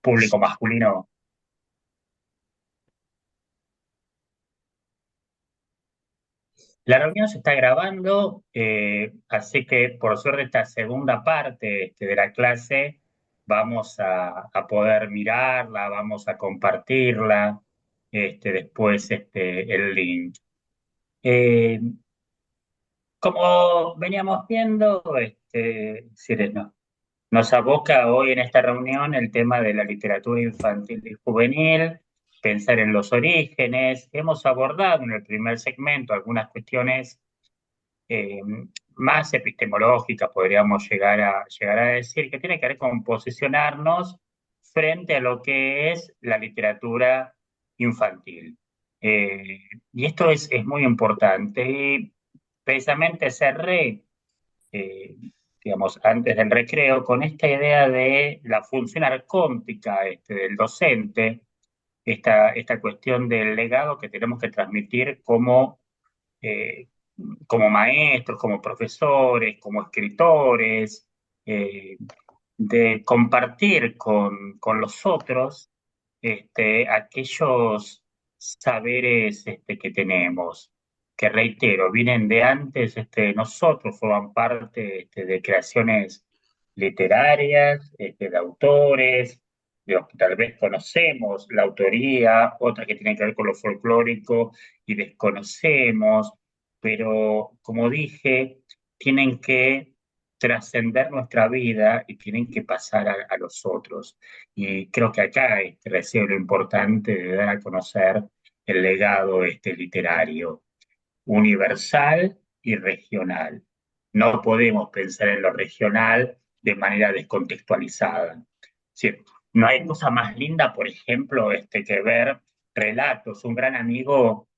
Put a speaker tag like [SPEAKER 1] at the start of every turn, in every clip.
[SPEAKER 1] público masculino. La reunión se está grabando, así que por suerte esta segunda parte de la clase vamos a poder mirarla, vamos a compartirla, después el link. Eh, Como veníamos viendo, nos aboca hoy en esta reunión el tema de la literatura infantil y juvenil, pensar en los orígenes. Hemos abordado en el primer segmento algunas cuestiones eh, más epistemológicas, podríamos llegar a decir, que tiene que ver con posicionarnos frente a lo que es la literatura infantil. Eh, y esto es muy importante. Y precisamente cerré, eh, digamos, antes del recreo, con esta idea de la función arcóntica del docente, esta cuestión del legado que tenemos que transmitir eh, como maestros, como profesores, como escritores, eh, de compartir con los otros aquellos saberes que tenemos, que reitero, vienen de antes de nosotros, forman parte de creaciones literarias, de autores, de los que tal vez conocemos la autoría, otras que tienen que ver con lo folclórico y desconocemos, pero como dije, tienen que trascender nuestra vida y tienen que pasar a los otros. Y creo que acá reside lo importante de dar a conocer el legado literario, universal y regional. No podemos pensar en lo regional de manera descontextualizada. Sí, no hay cosa más linda, por ejemplo, que ver relatos. Un gran amigo,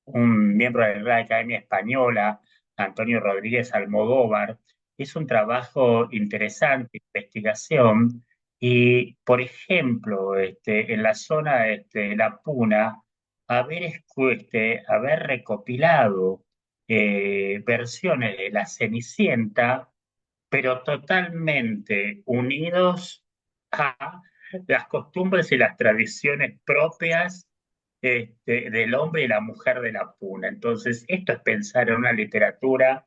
[SPEAKER 1] un miembro de la Real Academia Española, Antonio Rodríguez Almodóvar. Es un trabajo interesante, investigación, y, por ejemplo, en la zona de La Puna, haber recopilado versiones de La Cenicienta, pero totalmente unidos a las costumbres y las tradiciones propias del hombre y la mujer de la puna. Entonces, esto es pensar en una literatura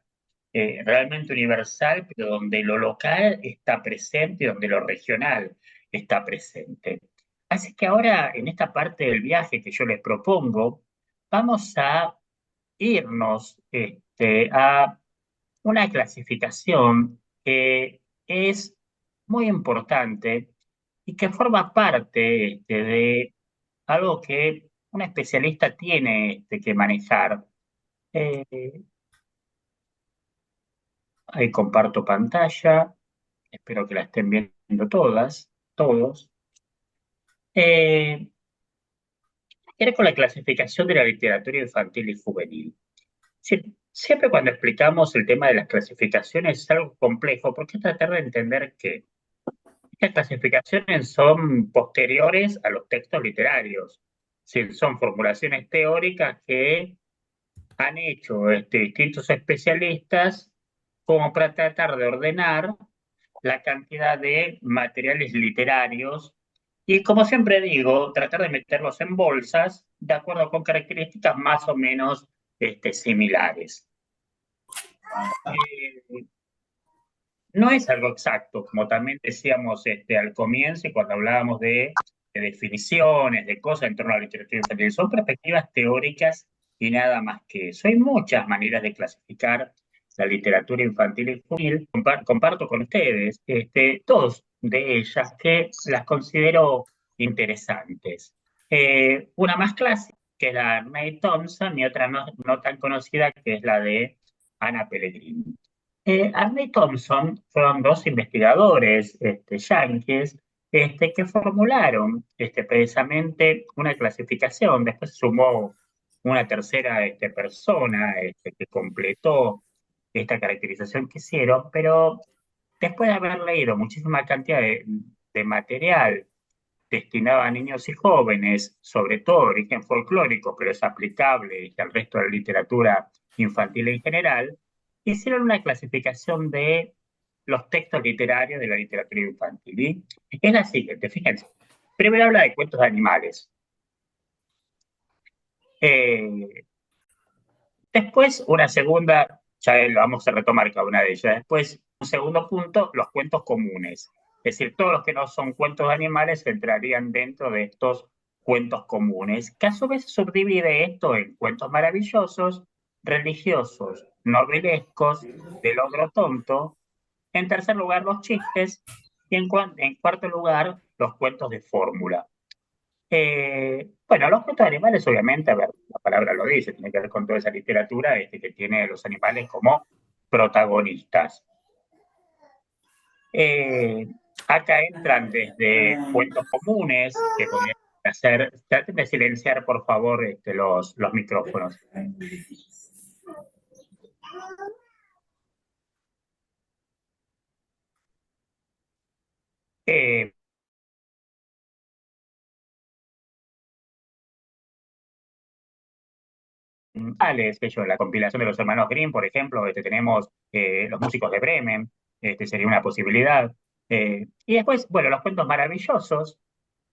[SPEAKER 1] realmente universal, pero donde lo local está presente y donde lo regional está presente. Así que ahora, en esta parte del viaje que yo les propongo, vamos a irnos a una clasificación que es muy importante y que forma parte de algo que un especialista tiene que manejar. Eh, Ahí comparto pantalla, espero que la estén viendo todas, todos. Eh, Era con la clasificación de la literatura infantil y juvenil. Siempre cuando explicamos el tema de las clasificaciones es algo complejo, porque es tratar de entender que estas clasificaciones son posteriores a los textos literarios. Sí, son formulaciones teóricas que han hecho distintos especialistas como para tratar de ordenar la cantidad de materiales literarios y, como siempre digo, tratar de meterlos en bolsas de acuerdo con características más o menos similares. Eh, no es algo exacto, como también decíamos al comienzo y cuando hablábamos de definiciones, de cosas en torno a la literatura infantil. Son perspectivas teóricas y nada más que eso. Hay muchas maneras de clasificar la literatura infantil y juvenil. Comparto con ustedes dos de ellas que las considero interesantes. Una más clásica, que es la de Ernest Thompson, y otra no tan conocida, que es la de Anna Pellegrini. Arne Thompson fueron dos investigadores yanquis que formularon precisamente una clasificación. Después sumó una tercera persona que completó esta caracterización que hicieron, pero después de haber leído muchísima cantidad de material destinado a niños y jóvenes, sobre todo de origen folclórico, pero es aplicable al resto de la literatura infantil en general, hicieron una clasificación de los textos literarios de la literatura infantil. Y es la siguiente, fíjense. Primero habla de cuentos de animales. Eh, Después, una segunda, ya lo vamos a retomar cada una de ellas. Después, un segundo punto, los cuentos comunes. Es decir, todos los que no son cuentos de animales entrarían dentro de estos cuentos comunes, que a su vez subdivide esto en cuentos maravillosos, religiosos, novelescos, del ogro tonto. En tercer lugar, los chistes. Y en cuarto lugar, los cuentos de fórmula. Bueno, los cuentos animales, obviamente, a ver, la palabra lo dice, tiene que ver con toda esa literatura que tiene a los animales como protagonistas. Eh, Acá entran desde cuentos comunes, que podrían hacer, traten de silenciar, por favor, los micrófonos. Eh, Qué sé yo, la compilación de los hermanos Grimm, por ejemplo, tenemos los músicos de Bremen, sería una posibilidad. Y después, bueno, los cuentos maravillosos.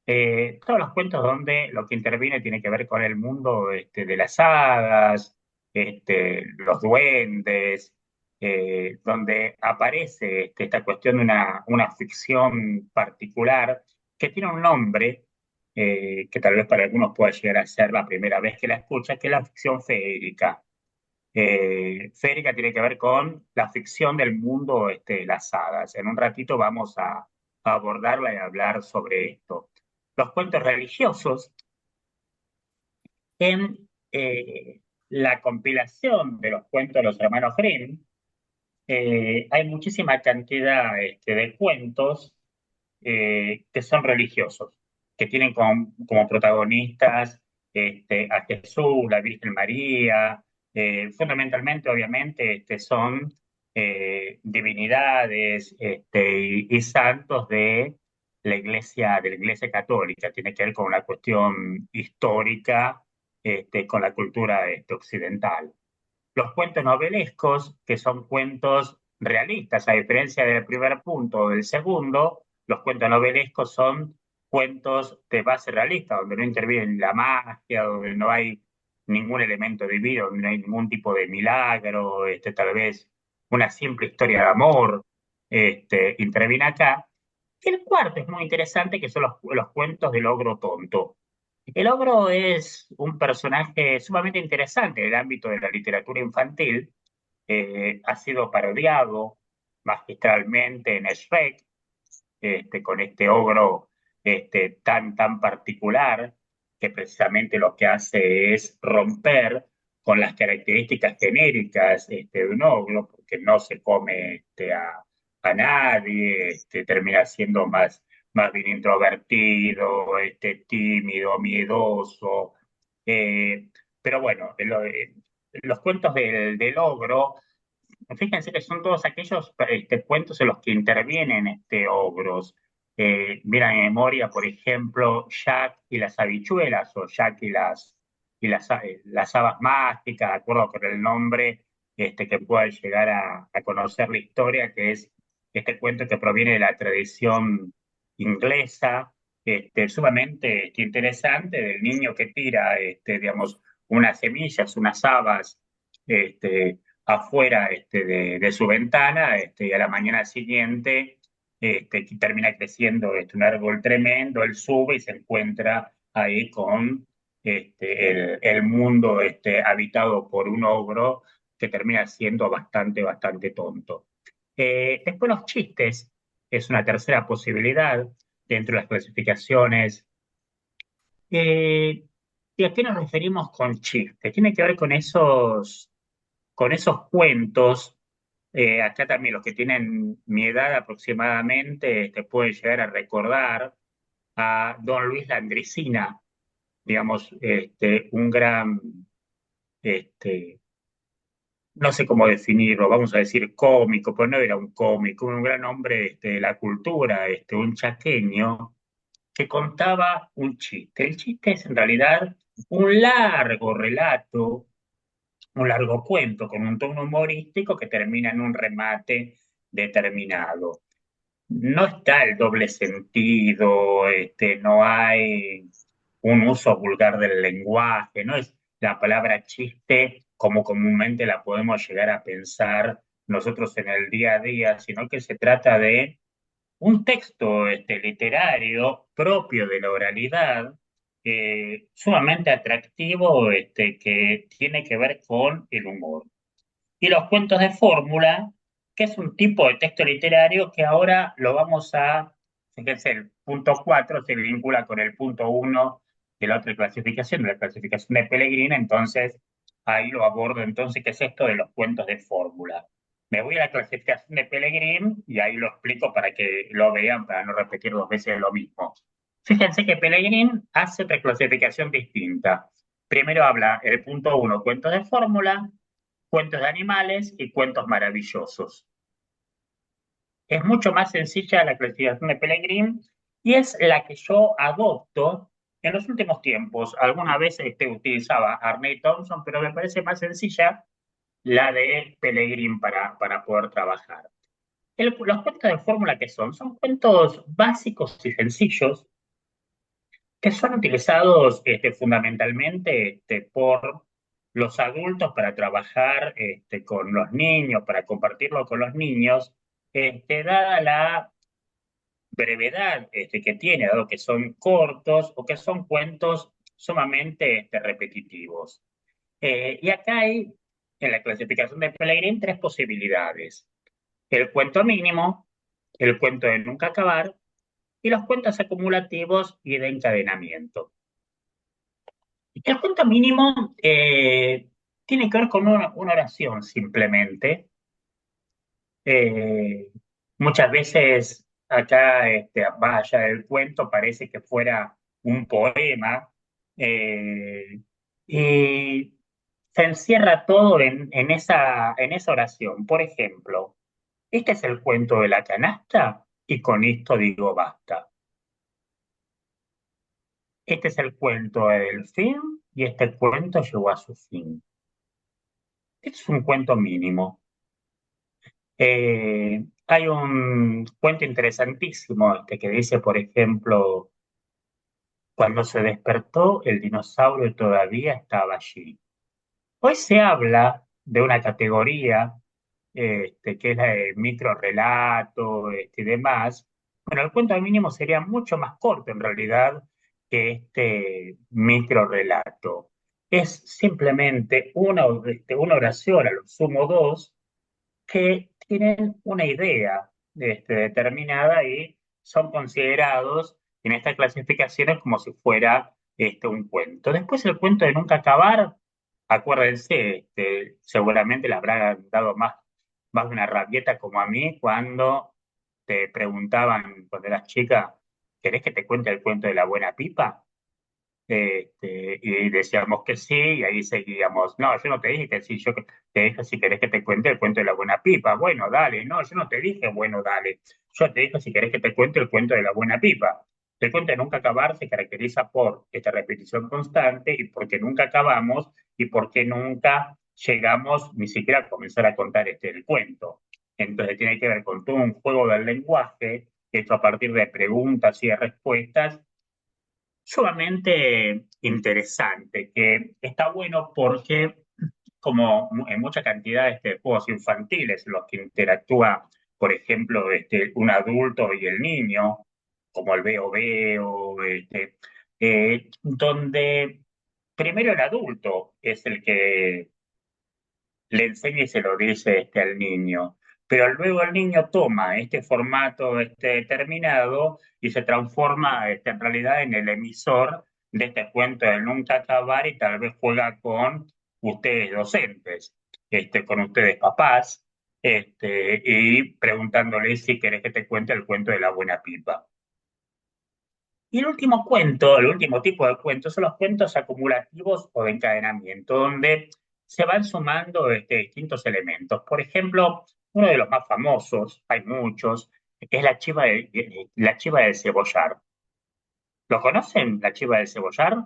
[SPEAKER 1] Todos los cuentos donde lo que interviene tiene que ver con el mundo de las hadas, los duendes, donde aparece esta cuestión de una ficción particular que tiene un nombre que tal vez para algunos pueda llegar a ser la primera vez que la escucha, que es la ficción feérica. Férica tiene que ver con la ficción del mundo de las hadas. En un ratito vamos a abordarla y a hablar sobre esto. Los cuentos religiosos, en la compilación de los cuentos de los hermanos Grimm, hay muchísima cantidad de cuentos que son religiosos, que tienen como protagonistas a Jesús, la Virgen María, fundamentalmente, obviamente, son divinidades y santos de la Iglesia Católica. Tiene que ver con una cuestión histórica con la cultura occidental. Los cuentos novelescos, que son cuentos realistas, a diferencia del primer punto o del segundo, los cuentos novelescos son cuentos de base realista, donde no interviene la magia, donde no hay ningún elemento divino, donde no hay ningún tipo de milagro, tal vez una simple historia de amor, interviene acá. Y el cuarto es muy interesante, que son los cuentos del ogro tonto. El ogro es un personaje sumamente interesante en el ámbito de la literatura infantil. Ha sido parodiado magistralmente en Shrek, con este ogro tan particular, que precisamente lo que hace es romper con las características genéricas de un ogro, porque no se come a nadie, termina siendo más bien introvertido, tímido, miedoso. eh, pero bueno, los cuentos del ogro, fíjense que son todos aquellos cuentos en los que intervienen ogros. Mira en memoria, por ejemplo, Jack y las habichuelas, o Jack y las habas mágicas, de acuerdo con el nombre que pueda llegar a conocer la historia, que es este cuento que proviene de la tradición inglesa, sumamente interesante, del niño que tira, digamos, unas semillas, unas habas, afuera de su ventana, y a la mañana siguiente que termina creciendo un árbol tremendo, él sube y se encuentra ahí con el mundo habitado por un ogro que termina siendo bastante tonto. Después los chistes es una tercera posibilidad dentro de las clasificaciones. Eh, ¿Y a qué nos referimos con chistes? Tiene que ver con esos cuentos. Acá también los que tienen mi edad aproximadamente te pueden llegar a recordar a Don Luis Landricina, digamos, un gran, este, no sé cómo definirlo, vamos a decir cómico, pues no era un cómico, un gran hombre de la cultura, un chaqueño que contaba un chiste. El chiste es en realidad un largo relato, un largo cuento con un tono humorístico que termina en un remate determinado. No está el doble sentido, no hay un uso vulgar del lenguaje, no es la palabra chiste como comúnmente la podemos llegar a pensar nosotros en el día a día, sino que se trata de un texto literario propio de la oralidad, sumamente atractivo, que tiene que ver con el humor. Y los cuentos de fórmula, que es un tipo de texto literario que ahora lo vamos a, fíjense, el punto 4 se vincula con el punto uno de la otra clasificación, de la clasificación de Pellegrini, entonces ahí lo abordo entonces, ¿qué es esto de los cuentos de fórmula? Me voy a la clasificación de Pellegrini y ahí lo explico para que lo vean, para no repetir dos veces lo mismo. Fíjense que Pellegrini hace otra clasificación distinta. Primero habla el punto uno, cuentos de fórmula, cuentos de animales y cuentos maravillosos. Es mucho más sencilla la clasificación de Pellegrini y es la que yo adopto en los últimos tiempos. Alguna vez utilizaba Arne Thompson, pero me parece más sencilla la de Pellegrini para poder trabajar. Los cuentos de fórmula que son cuentos básicos y sencillos que son utilizados fundamentalmente por los adultos para trabajar con los niños, para compartirlo con los niños, dada la brevedad que tiene, dado que son cortos o que son cuentos sumamente repetitivos. Y acá hay, en la clasificación de Pellegrini, tres posibilidades. El cuento mínimo, el cuento de nunca acabar y los cuentos acumulativos y de encadenamiento. El cuento mínimo tiene que ver con una oración simplemente. Eh, Muchas veces acá, más allá del cuento, parece que fuera un poema eh, y se encierra todo en esa oración. Por ejemplo, este es el cuento de la canasta y con esto digo basta. Este es el cuento del fin y este cuento llegó a su fin. Este es un cuento mínimo. Hay un cuento interesantísimo que dice, por ejemplo, cuando se despertó, el dinosaurio todavía estaba allí. Hoy se habla de una categoría que es la de microrelato y demás. Bueno, el cuento mínimo sería mucho más corto en realidad que este microrelato. Es simplemente una oración, a lo sumo dos, que tienen una idea determinada y son considerados en estas clasificaciones como si fuera un cuento. Después el cuento de nunca acabar, acuérdense, seguramente le habrán dado más de una rabieta como a mí cuando te preguntaban cuando eras chica, ¿querés que te cuente el cuento de la buena pipa? Y decíamos que sí, y ahí seguíamos. No, yo no te dije que sí, yo te dije si querés que te cuente el cuento de la buena pipa. Bueno, dale, no, yo no te dije, bueno, dale. Yo te dije si querés que te cuente el cuento de la buena pipa. El cuento de nunca acabar se caracteriza por esta repetición constante y porque nunca acabamos y porque nunca llegamos ni siquiera a comenzar a contar el cuento. Entonces tiene que ver con todo un juego del lenguaje, hecho a partir de preguntas y de respuestas sumamente interesante, que está bueno porque como en mucha cantidad de juegos infantiles en los que interactúa, por ejemplo, un adulto y el niño, como el Veo Veo, donde primero el adulto es el que le enseña y se lo dice al niño. Pero luego el niño toma este formato determinado y se transforma en realidad en el emisor de este cuento de nunca acabar y tal vez juega con ustedes docentes, con ustedes papás, y preguntándoles si querés que te cuente el cuento de la buena pipa. Y el último cuento, el último tipo de cuentos son los cuentos acumulativos o de encadenamiento, donde se van sumando distintos elementos. Por ejemplo, uno de los más famosos, hay muchos, es la chiva del cebollar. ¿Lo conocen, la chiva del cebollar?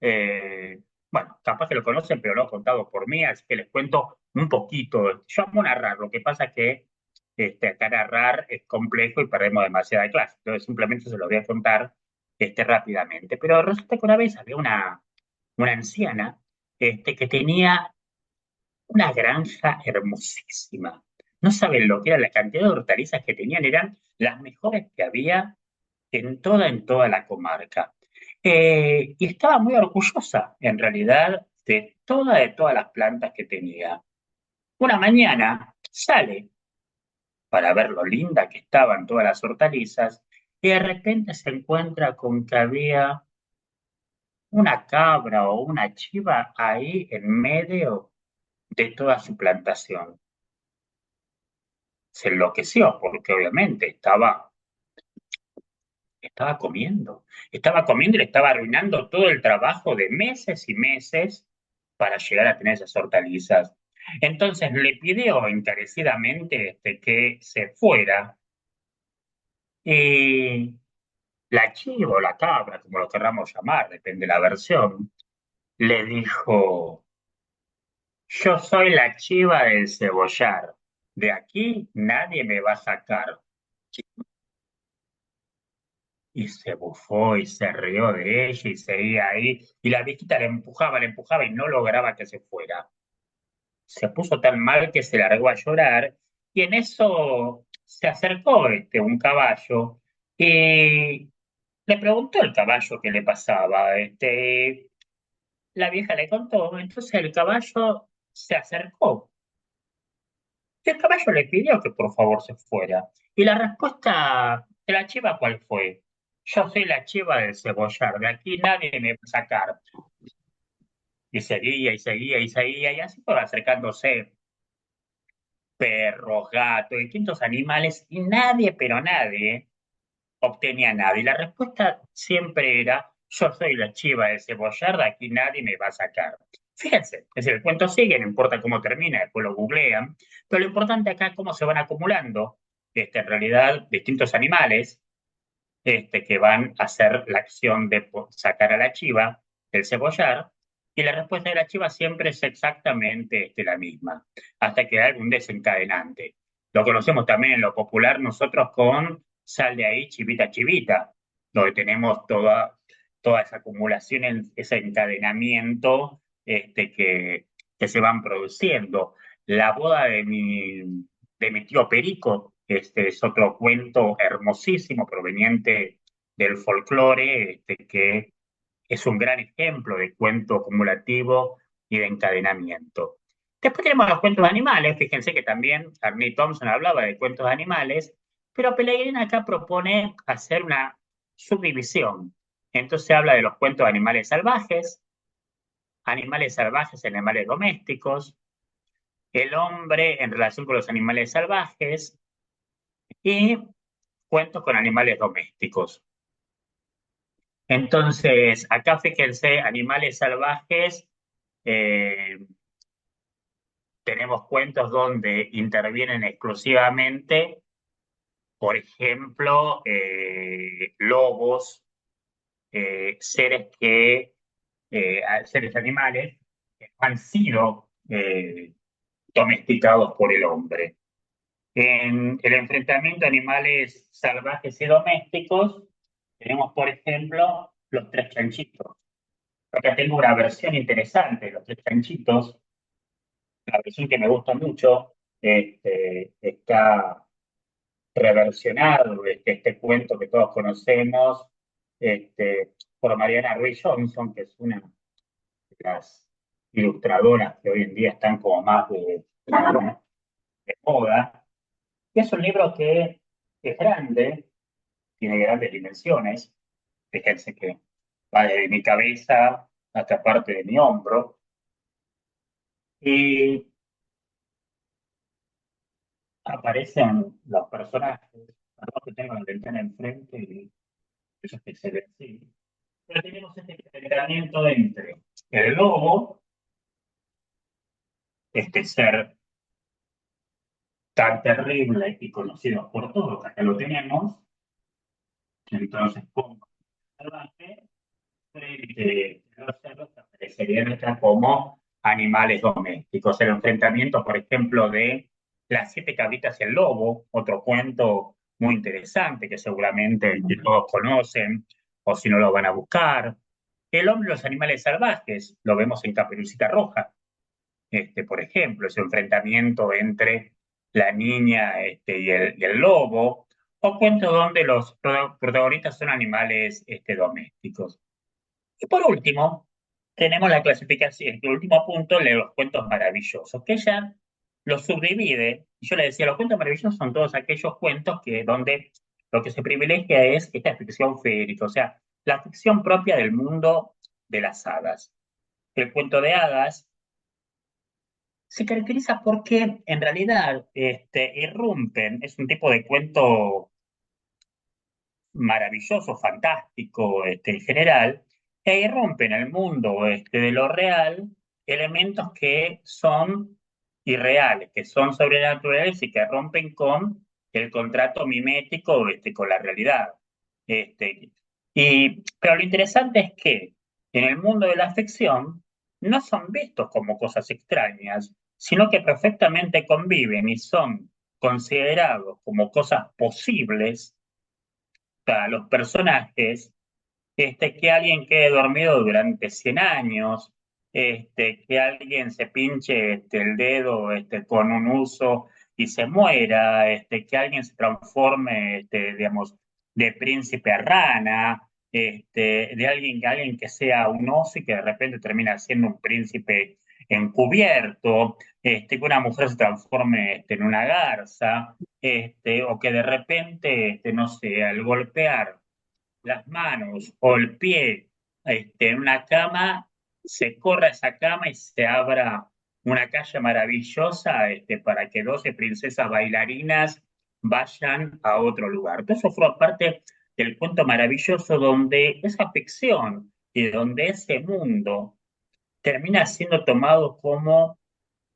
[SPEAKER 1] Eh, bueno, capaz que lo conocen, pero lo he contado por mí, así que les cuento un poquito. Yo amo narrar, lo que pasa que acá narrar es complejo y perdemos demasiada clase. Entonces simplemente se lo voy a contar rápidamente. Pero resulta que una vez había una anciana que tenía una granja hermosísima. No saben lo que era la cantidad de hortalizas que tenían, eran las mejores que había en toda la comarca. Y estaba muy orgullosa, en realidad, de todas las plantas que tenía. Una mañana sale para ver lo linda que estaban todas las hortalizas y de repente se encuentra con que había una cabra o una chiva ahí en medio de toda su plantación. Se enloqueció porque obviamente estaba comiendo y le estaba arruinando todo el trabajo de meses y meses para llegar a tener esas hortalizas. Entonces le pidió encarecidamente que se fuera y la chiva o la cabra, como lo querramos llamar, depende de la versión, le dijo, yo soy la chiva del cebollar, de aquí nadie me va a sacar. Y se bufó y se rió de ella y seguía ahí. Y la viejita le empujaba y no lograba que se fuera. Se puso tan mal que se largó a llorar y en eso se acercó un caballo y le preguntó el caballo qué le pasaba. La vieja le contó, entonces el caballo se acercó y el caballo le pidió que por favor se fuera. Y la respuesta de la chiva, ¿cuál fue? Yo soy la chiva del cebollar, de aquí nadie me va a sacar. Y seguía y seguía y seguía, y así fueron acercándose perros, gatos, distintos animales, y nadie, pero nadie, obtenía nada. Y la respuesta siempre era, yo soy la chiva del cebollar, de aquí nadie me va a sacar. Fíjense, es decir, el cuento sigue, no importa cómo termina, después lo googlean, pero lo importante acá es cómo se van acumulando, en realidad, distintos animales, que van a hacer la acción de sacar a la chiva del cebollar, y la respuesta de la chiva siempre es exactamente la misma, hasta que hay algún desencadenante. Lo conocemos también en lo popular nosotros con sal de ahí, chivita, chivita, donde tenemos toda esa acumulación, ese encadenamiento que se van produciendo. La boda de mi tío Perico. Este es otro cuento hermosísimo proveniente del folclore, que es un gran ejemplo de cuento acumulativo y de encadenamiento. Después tenemos los cuentos de animales. Fíjense que también Arne Thompson hablaba de cuentos de animales, pero Pellegrini acá propone hacer una subdivisión. Entonces habla de los cuentos de animales salvajes y animales domésticos, el hombre en relación con los animales salvajes, y cuentos con animales domésticos. Entonces, acá fíjense, animales salvajes, eh, tenemos cuentos donde intervienen exclusivamente, por ejemplo, lobos, seres animales que han sido domesticados por el hombre. En el enfrentamiento de animales salvajes y domésticos, tenemos, por ejemplo, los tres chanchitos. Acá tengo una versión interesante de los tres chanchitos, la versión que me gusta mucho. Está reversionado este cuento que todos conocemos, por Mariana Ruiz Johnson, que es una de las ilustradoras que hoy en día están como más de moda. Es un libro que es grande, tiene grandes dimensiones. Fíjense que va desde mi cabeza hasta parte de mi hombro. Y aparecen los personajes. Perdón que tengo la ventana enfrente y eso que se ve así. Pero tenemos este enfrentamiento entre el lobo, este ser tan terrible y conocido por todos, que acá lo tenemos. Entonces, como salvaje, frente a los cerdos que aparecerían acá como animales domésticos. El enfrentamiento, por ejemplo, de Las siete cabritas y el lobo, otro cuento muy interesante que seguramente todos conocen, o si no lo van a buscar. El hombre y los animales salvajes, lo vemos en Caperucita Roja, por ejemplo, ese enfrentamiento entre la niña y el lobo, o cuentos donde los protagonistas son animales domésticos. Y por último, tenemos la clasificación, el último punto, de los cuentos maravillosos, que ella los subdivide. Yo le decía, los cuentos maravillosos son todos aquellos cuentos que donde lo que se privilegia es esta ficción férica, o sea, la ficción propia del mundo de las hadas. El cuento de hadas se caracteriza porque en realidad irrumpen, es un tipo de cuento maravilloso, fantástico, en general, e irrumpen en el mundo de lo real elementos que son irreales, que son sobrenaturales y que rompen con el contrato mimético con la realidad. Este, pero lo interesante es que en el mundo de la ficción no son vistos como cosas extrañas, sino que perfectamente conviven y son considerados como cosas posibles sea, los personajes, que alguien quede dormido durante 100 años, que alguien se pinche el dedo con un uso y se muera, que alguien se transforme, digamos, de príncipe a rana, de alguien que sea un oso y que de repente termina siendo un príncipe encubierto, que una mujer se transforme en una garza, o que de repente, no sé, al golpear las manos o el pie en una cama, se corra esa cama y se abra una calle maravillosa para que 12 princesas bailarinas vayan a otro lugar. Todo eso forma parte del cuento maravilloso donde esa ficción y donde ese mundo termina siendo tomado como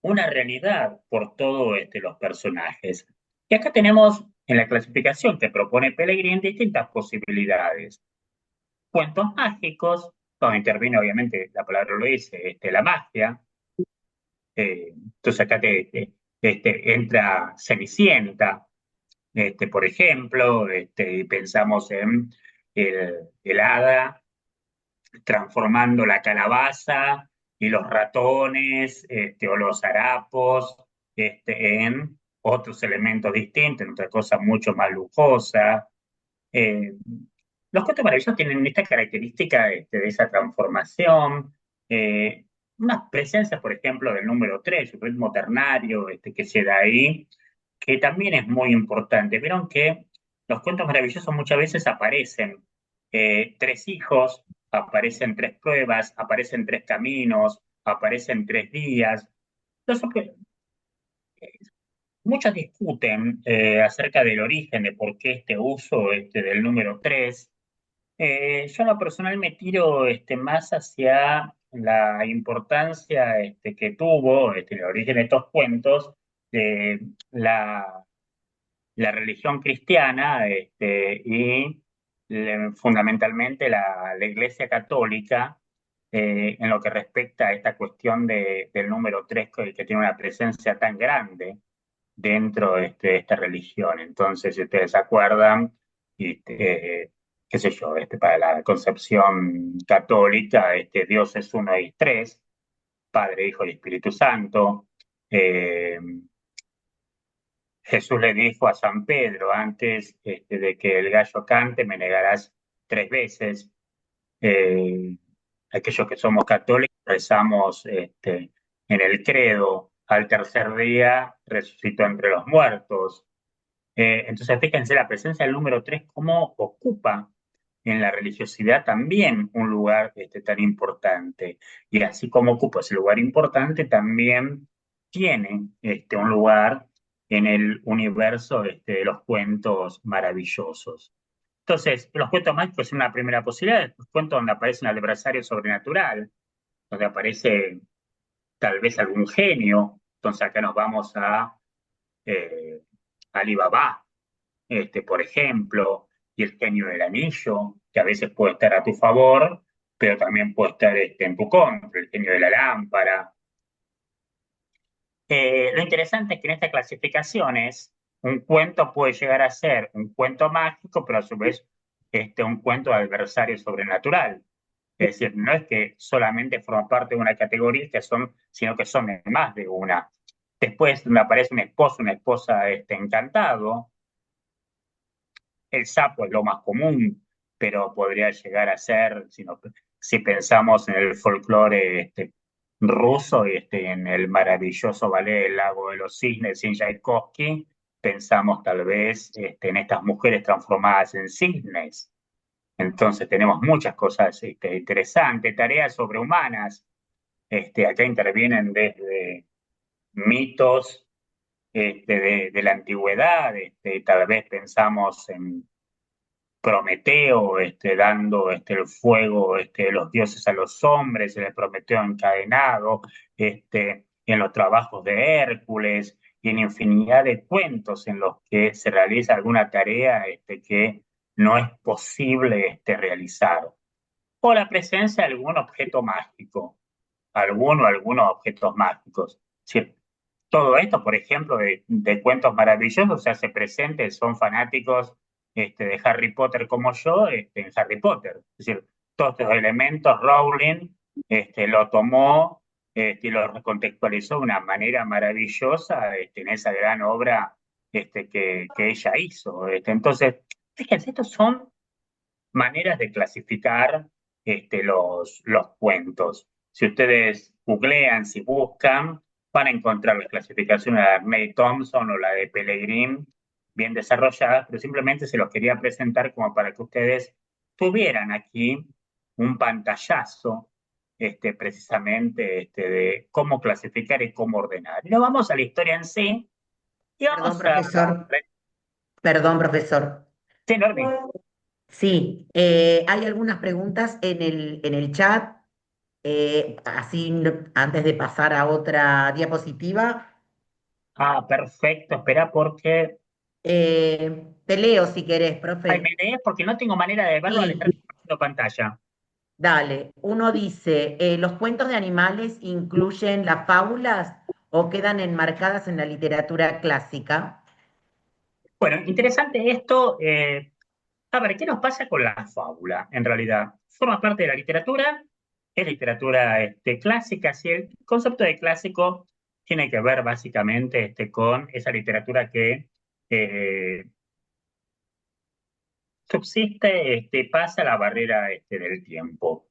[SPEAKER 1] una realidad por todos los personajes. Y acá tenemos en la clasificación que propone Pellegrini distintas posibilidades. Cuentos mágicos, donde interviene obviamente, la palabra lo dice, la magia. Entonces acá entra Cenicienta, por ejemplo, y pensamos en el hada transformando la calabaza y los ratones o los harapos en otros elementos distintos, en otra cosa mucho más lujosa. Eh, los cuentos maravillosos tienen esta característica de esa transformación, unas presencias, por ejemplo, del número 3 el ritmo ternario que se da ahí, que también es muy importante. Vieron que los cuentos maravillosos muchas veces aparecen tres hijos, aparecen tres pruebas, aparecen tres caminos, aparecen tres días. Los, Muchos discuten acerca del origen de por qué este uso del número 3. Yo en lo personal me tiro más hacia la importancia que tuvo el origen de estos cuentos, de la religión cristiana fundamentalmente la Iglesia Católica en lo que respecta a esta cuestión del número 3 que tiene una presencia tan grande dentro de esta religión. Entonces, si ustedes se acuerdan, qué sé yo, para la concepción católica, Dios es uno y tres, Padre, Hijo y Espíritu Santo. Eh, Jesús le dijo a San Pedro, antes de que el gallo cante, me negarás tres veces. Eh, Aquellos que somos católicos rezamos en el credo, al tercer día resucitó entre los muertos. Entonces, fíjense la presencia del número 3 cómo ocupa en la religiosidad también un lugar tan importante. Y así como ocupa ese lugar importante, también tiene un lugar en el universo de los cuentos maravillosos. Entonces, los cuentos mágicos son una primera posibilidad, los cuentos donde aparece un adversario sobrenatural, donde aparece tal vez algún genio. Entonces, acá nos vamos a eh, Alibaba, por ejemplo, y el genio del anillo, que a veces puede estar a tu favor, pero también puede estar en tu contra, el genio de la lámpara. Lo interesante es que en esta clasificación es, un cuento puede llegar a ser un cuento mágico, pero a su vez un cuento de adversario sobrenatural. Es decir, no es que solamente forma parte de una categoría, sino que son de más de una. Después me aparece un esposo, una esposa encantado. El sapo es lo más común, pero podría llegar a ser, si pensamos en el folclore ruso y en el maravilloso ballet El lago de los cisnes sin Tchaikovsky, pensamos tal vez en estas mujeres transformadas en cisnes. Entonces tenemos muchas cosas interesantes, tareas sobrehumanas. Acá intervienen desde mitos de la antigüedad, tal vez pensamos en Prometeo, dando el fuego de los dioses a los hombres, el Prometeo encadenado, en los trabajos de Hércules y en infinidad de cuentos en los que se realiza alguna tarea que no es posible realizar. O la presencia de algún objeto mágico, alguno o algunos objetos mágicos. Sí, todo esto, por ejemplo, de cuentos maravillosos, se hace presente, son fanáticos de Harry Potter como yo, en Harry Potter. Es decir, todos estos elementos Rowling lo tomó y lo recontextualizó de una manera maravillosa en esa gran obra que ella hizo. Entonces, fíjense, estos son maneras de clasificar los cuentos. Si ustedes googlean, si buscan, van a encontrar la clasificación de May Thompson o la de Pellegrin bien desarrolladas, pero simplemente se los quería presentar como para que ustedes tuvieran aquí un pantallazo precisamente de cómo clasificar y cómo ordenar. Y nos vamos a la historia en sí y
[SPEAKER 2] Perdón,
[SPEAKER 1] vamos a...
[SPEAKER 2] profesor. Perdón, profesor.
[SPEAKER 1] Sí, Normi.
[SPEAKER 2] Sí, hay algunas preguntas en el chat. Antes de pasar a otra diapositiva,
[SPEAKER 1] Ah, perfecto. Espera porque
[SPEAKER 2] te leo si querés,
[SPEAKER 1] ay, me
[SPEAKER 2] profe.
[SPEAKER 1] lees porque no tengo manera de verlo al
[SPEAKER 2] Sí,
[SPEAKER 1] estar compartiendo pantalla.
[SPEAKER 2] dale. Uno dice, ¿los cuentos de animales incluyen las fábulas o quedan enmarcadas en la literatura clásica?
[SPEAKER 1] Bueno, interesante esto. A ver, ¿qué nos pasa con la fábula? En realidad, forma parte de la literatura, es literatura clásica, si el concepto de clásico tiene que ver básicamente con esa literatura que eh, subsiste, pasa la barrera del tiempo.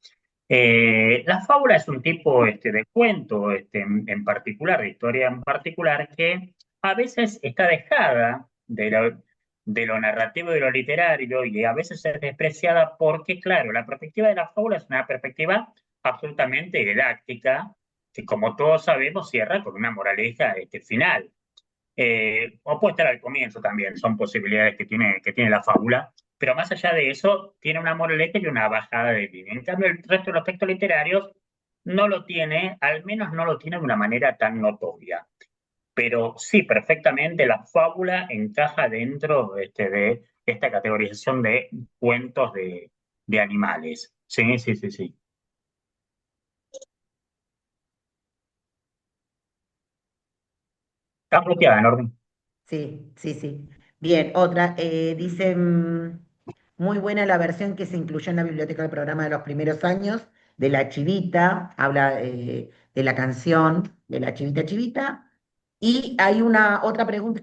[SPEAKER 1] La fábula es un tipo de cuento en particular, de historia en particular, que a veces está dejada de lo narrativo y de lo literario y a veces es despreciada porque, claro, la perspectiva de la fábula es una perspectiva absolutamente didáctica que, como todos sabemos, cierra con una moraleja final. O puede estar al comienzo también, son posibilidades que tiene la fábula, pero más allá de eso, tiene una moraleja y una bajada de línea. En cambio, el resto de los textos literarios no lo tiene, al menos no lo tiene de una manera tan notoria. Pero sí, perfectamente la fábula encaja dentro de esta categorización de cuentos de animales. Sí, sí, sí, sí. Está bloqueada, Norma.
[SPEAKER 2] Sí, sí, sí. Bien, otra. Dice, muy buena la versión que se incluyó en la biblioteca del programa de los primeros años de La Chivita, habla de la canción de La Chivita Chivita. Y hay una otra pregunta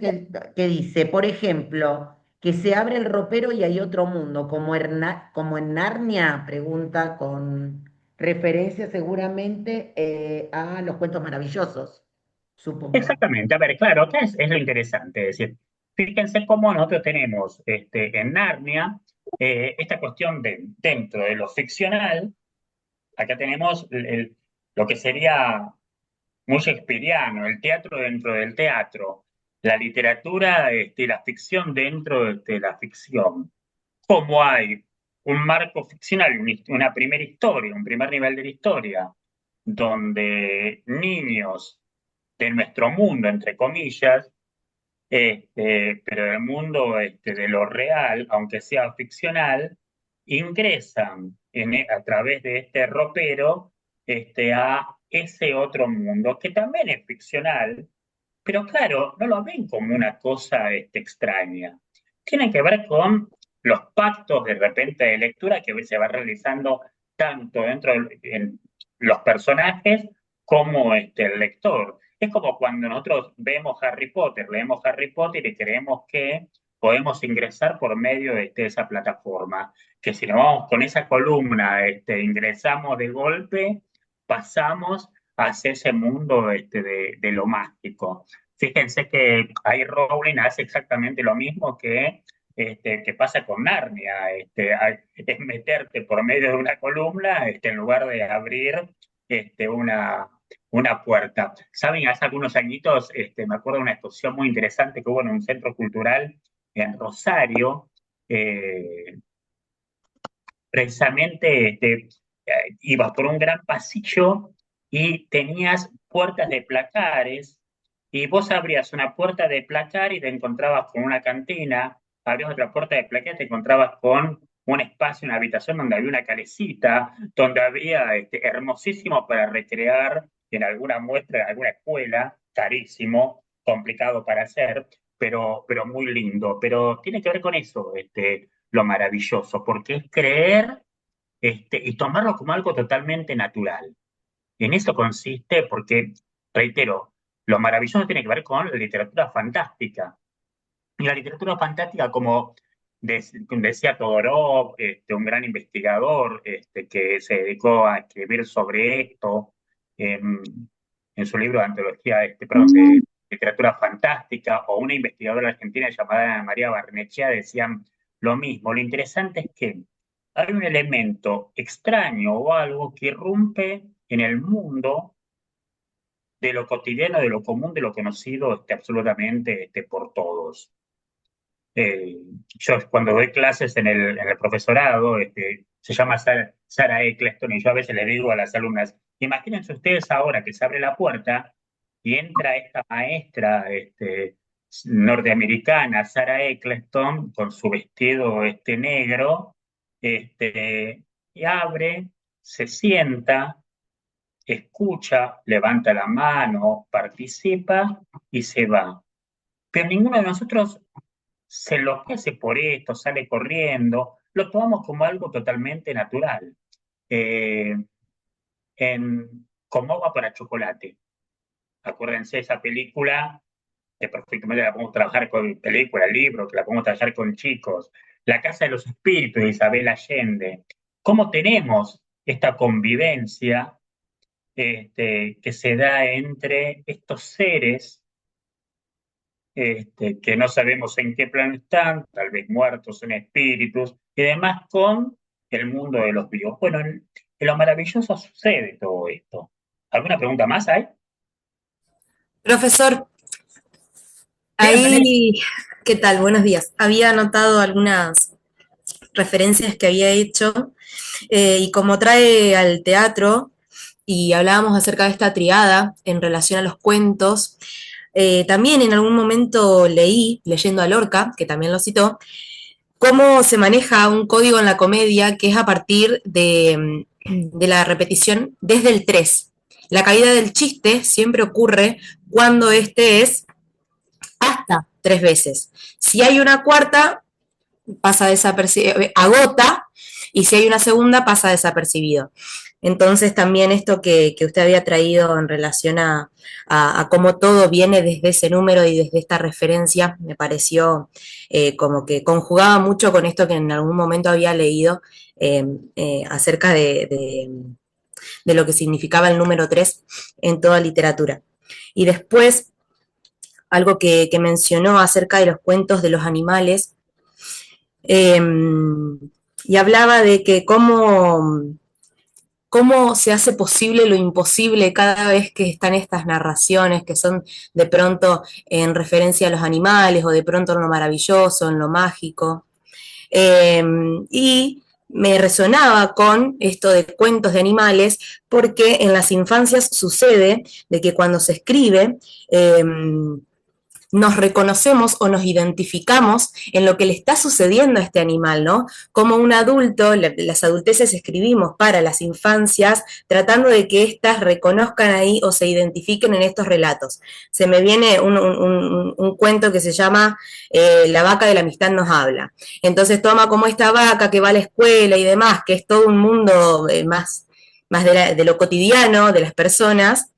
[SPEAKER 2] que dice, por ejemplo, que se abre el ropero y hay otro mundo, como en Narnia, pregunta con referencia seguramente a los cuentos maravillosos, supongo.
[SPEAKER 1] Exactamente, a ver, claro, acá es lo interesante, es decir, fíjense cómo nosotros tenemos en Narnia esta cuestión dentro de lo ficcional, acá tenemos lo que sería muy shakespeariano, el teatro dentro del teatro, la literatura, la ficción dentro de la ficción. Cómo hay un marco ficcional, una primera historia, un primer nivel de la historia, donde niños de nuestro mundo, entre comillas, pero el mundo de lo real, aunque sea ficcional, ingresan a través de este ropero a ese otro mundo, que también es ficcional, pero claro, no lo ven como una cosa extraña. Tiene que ver con los pactos de repente de lectura que se va realizando tanto en los personajes como el lector. Es como cuando nosotros vemos Harry Potter, leemos Harry Potter y creemos que podemos ingresar por medio de esa plataforma, que si nos vamos con esa columna, ingresamos de golpe, pasamos hacia ese mundo de lo mágico. Fíjense que ahí Rowling hace exactamente lo mismo que pasa con Narnia, es meterte por medio de una columna en lugar de abrir este, una, una puerta. Saben, hace algunos añitos me acuerdo de una exposición muy interesante que hubo en un centro cultural en Rosario, eh, precisamente ibas por un gran pasillo y tenías puertas de placares y vos abrías una puerta de placar y te encontrabas con una cantina, abrías otra puerta de placar y te encontrabas con un espacio, una habitación donde había una calecita, donde había hermosísimo para recrear en alguna muestra, en alguna escuela, carísimo, complicado para hacer, pero muy lindo. Pero tiene que ver con eso, lo maravilloso, porque es creer y tomarlo como algo totalmente natural. En eso consiste, porque, reitero, lo maravilloso tiene que ver con la literatura fantástica. Y la literatura fantástica, como decía Todorov, un gran investigador que se dedicó a escribir sobre esto en su libro de antología, perdón, de literatura fantástica, o una investigadora argentina llamada Ana María Barnechea, decían lo mismo. Lo interesante es que hay un elemento extraño o algo que irrumpe en el mundo de lo cotidiano, de lo común, de lo conocido absolutamente por todos. Eh, yo cuando doy clases en el profesorado, se llama Sara Eccleston, y yo a veces le digo a las alumnas, imagínense ustedes ahora que se abre la puerta y entra esta maestra norteamericana, Sara Eccleston, con su vestido negro, y abre, se sienta, escucha, levanta la mano, participa y se va. Pero ninguno de nosotros se enloquece por esto, sale corriendo, lo tomamos como algo totalmente natural, eh, como agua para chocolate. Acuérdense esa película, que perfectamente la podemos trabajar con película, libro, que la podemos trabajar con chicos, La Casa de los Espíritus de Isabel Allende. ¿Cómo tenemos esta convivencia que se da entre estos seres que no sabemos en qué plano están, tal vez muertos en espíritus, y demás con el mundo de los vivos? Bueno, en lo maravilloso sucede todo esto. ¿Alguna pregunta más hay?
[SPEAKER 3] Profesor,
[SPEAKER 1] Dígame, Valeria.
[SPEAKER 3] ahí, ¿qué tal? Buenos días. Había anotado algunas referencias que había hecho y como trae al teatro y hablábamos acerca de esta triada en relación a los cuentos, también en algún momento leí, leyendo a Lorca, que también lo citó, cómo se maneja un código en la comedia que es a partir de la repetición desde el 3. La caída del chiste siempre ocurre cuando este es hasta 3 veces. Si hay una cuarta, pasa desapercibido, agota, y si hay una segunda, pasa desapercibido. Entonces también esto que usted había traído en relación a cómo todo viene desde ese número y desde esta referencia, me pareció como que conjugaba mucho con esto que en algún momento había leído acerca de lo que significaba el número 3 en toda literatura. Y después algo que mencionó acerca de los cuentos de los animales, eh, y hablaba de que cómo se hace posible lo imposible cada vez que están estas narraciones que son de pronto en referencia a los animales o de pronto en lo maravilloso, en lo mágico. Eh, y me resonaba con esto de cuentos de animales porque en las infancias sucede de que cuando se escribe, nos reconocemos o nos identificamos en lo que le está sucediendo a este animal, ¿no? Como un adulto, las adulteces escribimos para las infancias, tratando de que éstas reconozcan ahí o se identifiquen en estos relatos. Se me viene un cuento que se llama La vaca de la amistad nos habla. Entonces toma como esta vaca que va a la escuela y demás, que es todo un mundo más de lo cotidiano, de las personas,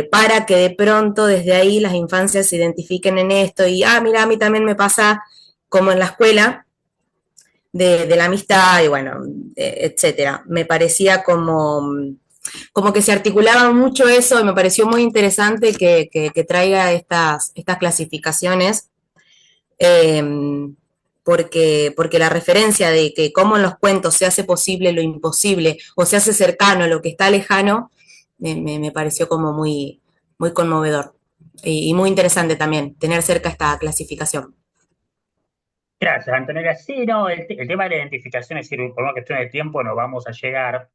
[SPEAKER 3] para que de pronto desde ahí las infancias se identifiquen en esto y, mira, a mí también me pasa como en la escuela de la amistad y bueno, etcétera. Me parecía como que se articulaba mucho eso y me pareció muy interesante que traiga estas clasificaciones, eh, porque la referencia de que cómo en los cuentos se hace posible lo imposible o se hace cercano lo que está lejano, me pareció como muy conmovedor y muy interesante también tener cerca esta clasificación.
[SPEAKER 1] Gracias, Antonella. Sí, no, el tema de la identificación es decir, por una cuestión de tiempo no vamos a llegar,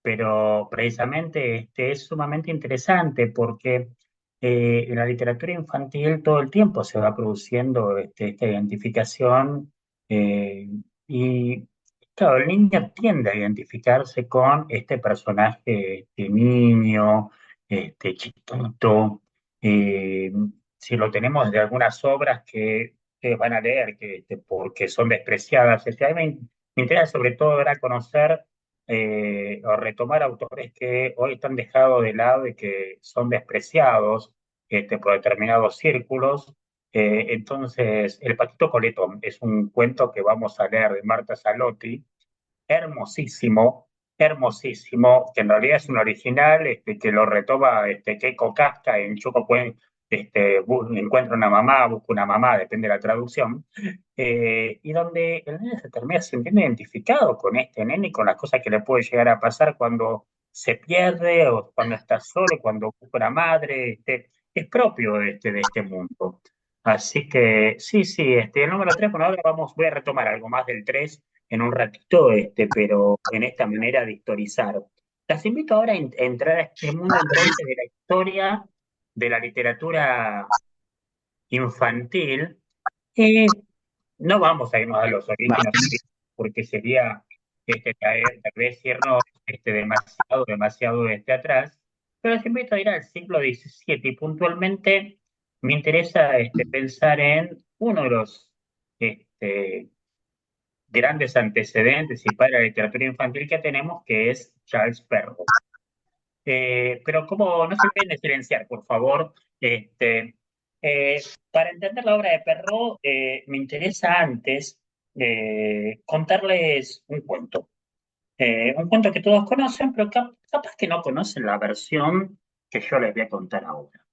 [SPEAKER 1] pero precisamente es sumamente interesante porque en la literatura infantil todo el tiempo se va produciendo esta identificación eh, y, claro, el niño tiende a identificarse con este personaje, este niño, este chiquito. eh, si lo tenemos de algunas obras que van a leer, porque son despreciadas. O sea, a mí me interesa sobre todo era conocer o retomar autores que hoy están dejados de lado y que son despreciados por determinados círculos. Entonces, El Patito Coletón es un cuento que vamos a leer de Marta Salotti, hermosísimo, hermosísimo, que en realidad es un original que lo retoma Keiko Casca en Choco encuentra una mamá, busca una mamá, depende de la traducción, y donde el nene se termina sintiendo identificado con este nene y con las cosas que le puede llegar a pasar cuando se pierde o cuando está solo, cuando busca una madre, es propio de este mundo. Así que sí, sí, el número 3 bueno, ahora voy a retomar algo más del 3 en un ratito, pero en esta manera de historizar. Las invito ahora a entrar a este mundo entonces de la historia de la literatura infantil. No vamos a irnos a los orígenes porque sería tal vez irnos demasiado atrás, pero les invito a ir al siglo XVII y puntualmente me interesa pensar en uno de los este, grandes antecedentes y para la literatura infantil que tenemos, que es Charles Perrault. Pero como no se pueden silenciar, por favor, para entender la obra de Perrault, me interesa antes contarles un cuento que todos conocen, pero capaz que no conocen la versión que yo les voy a contar ahora.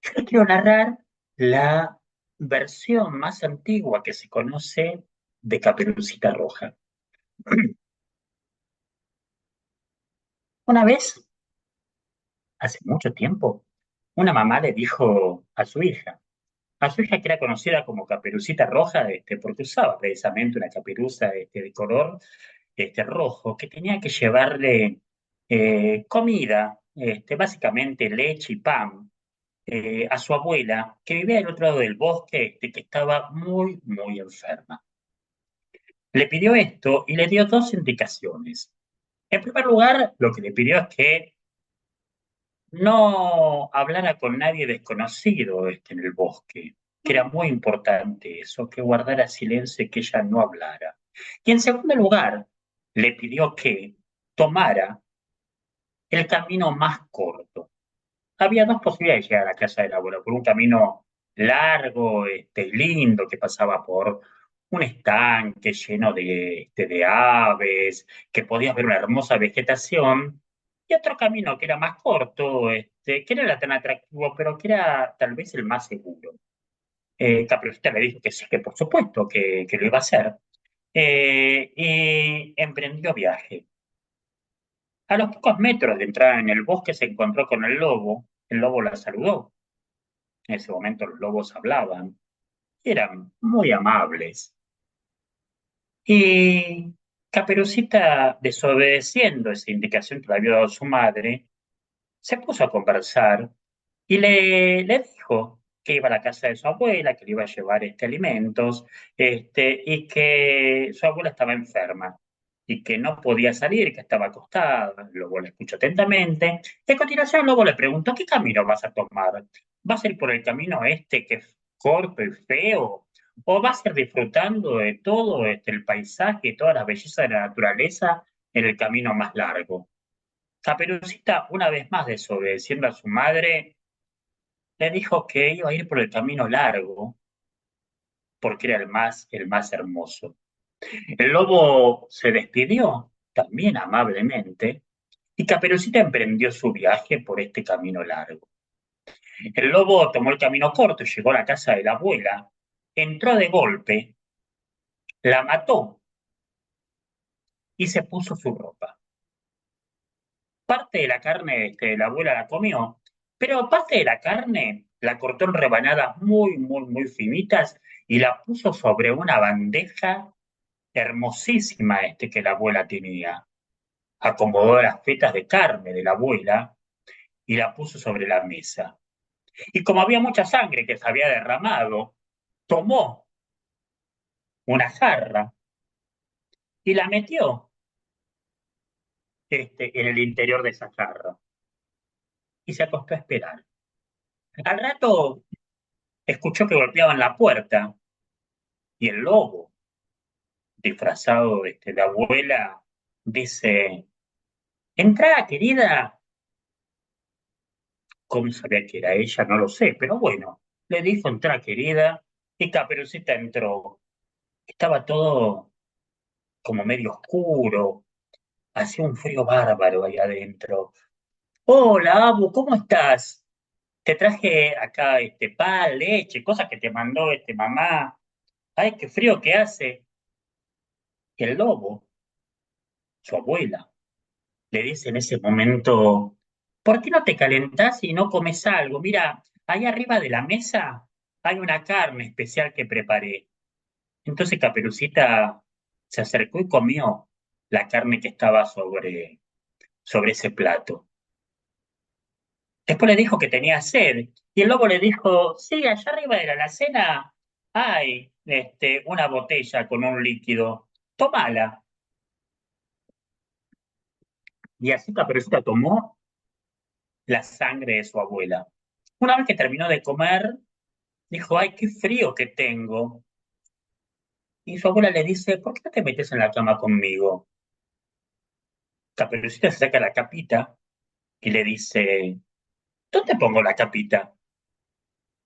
[SPEAKER 1] Yo les quiero narrar la versión más antigua que se conoce de Caperucita Roja. Una vez, hace mucho tiempo, una mamá le dijo a su hija que era conocida como Caperucita Roja, porque usaba precisamente una caperuza de color rojo, que tenía que llevarle comida, básicamente leche y pan, a su abuela, que vivía al otro lado del bosque, que estaba muy, muy enferma. Le pidió esto y le dio dos indicaciones. En primer lugar, lo que le pidió es que no hablara con nadie desconocido en el bosque, que era muy importante eso, que guardara silencio y que ella no hablara. Y en segundo lugar, le pidió que tomara el camino más corto. Había dos posibilidades de llegar a la casa del abuelo, por un camino largo, lindo, que pasaba por un estanque lleno de aves, que podías ver una hermosa vegetación, y otro camino que era más corto, que no era tan atractivo, pero que era tal vez el más seguro. Caperucita le dijo que sí, que por supuesto que lo iba a hacer, y emprendió viaje. A los pocos metros de entrar en el bosque se encontró con el lobo la saludó. En ese momento los lobos hablaban y eran muy amables. Y Caperucita, desobedeciendo esa indicación que le había dado su madre, se puso a conversar y le dijo que iba a la casa de su abuela, que le iba a llevar alimentos, y que su abuela estaba enferma y que no podía salir, que estaba acostada. Luego le escuchó atentamente. Y a continuación, luego le preguntó: ¿qué camino vas a tomar? ¿Vas a ir por el camino que es corto y feo? ¿O vas a ir disfrutando de todo el paisaje y toda la belleza de la naturaleza en el camino más largo? Caperucita, una vez más desobedeciendo a su madre, le dijo que iba a ir por el camino largo porque era el más hermoso. El lobo se despidió, también amablemente, y Caperucita emprendió su viaje por este camino largo. El lobo tomó el camino corto, llegó a la casa de la abuela, entró de golpe, la mató y se puso su ropa. Parte de la carne de la abuela la comió, pero parte de la carne la cortó en rebanadas muy, muy, muy finitas y la puso sobre una bandeja hermosísima que la abuela tenía. Acomodó las fetas de carne de la abuela y la puso sobre la mesa. Y como había mucha sangre que se había derramado, tomó una jarra y la metió en el interior de esa jarra y se acostó a esperar. Al rato escuchó que golpeaban la puerta y el lobo, disfrazado de abuela, dice: entrá, querida. ¿Cómo sabía que era ella? No lo sé, pero bueno, le dijo: entrá, querida, y Caperucita entró. Estaba todo como medio oscuro, hacía un frío bárbaro ahí adentro. Hola, Abu, ¿cómo estás? Te traje acá pan, leche, cosas que te mandó mamá. Ay, qué frío que hace. Y el lobo, su abuela, le dice en ese momento: ¿por qué no te calentás y no comes algo? Mira, ahí arriba de la mesa hay una carne especial que preparé. Entonces Caperucita se acercó y comió la carne que estaba sobre ese plato. Después le dijo que tenía sed y el lobo le dijo: sí, allá arriba de la alacena hay una botella con un líquido, tómala. Y así Caperucita tomó la sangre de su abuela. Una vez que terminó de comer, dijo: ay, qué frío que tengo. Y su abuela le dice: ¿por qué no te metes en la cama conmigo? Caperucita se saca la capita y le dice: ¿dónde pongo la capita?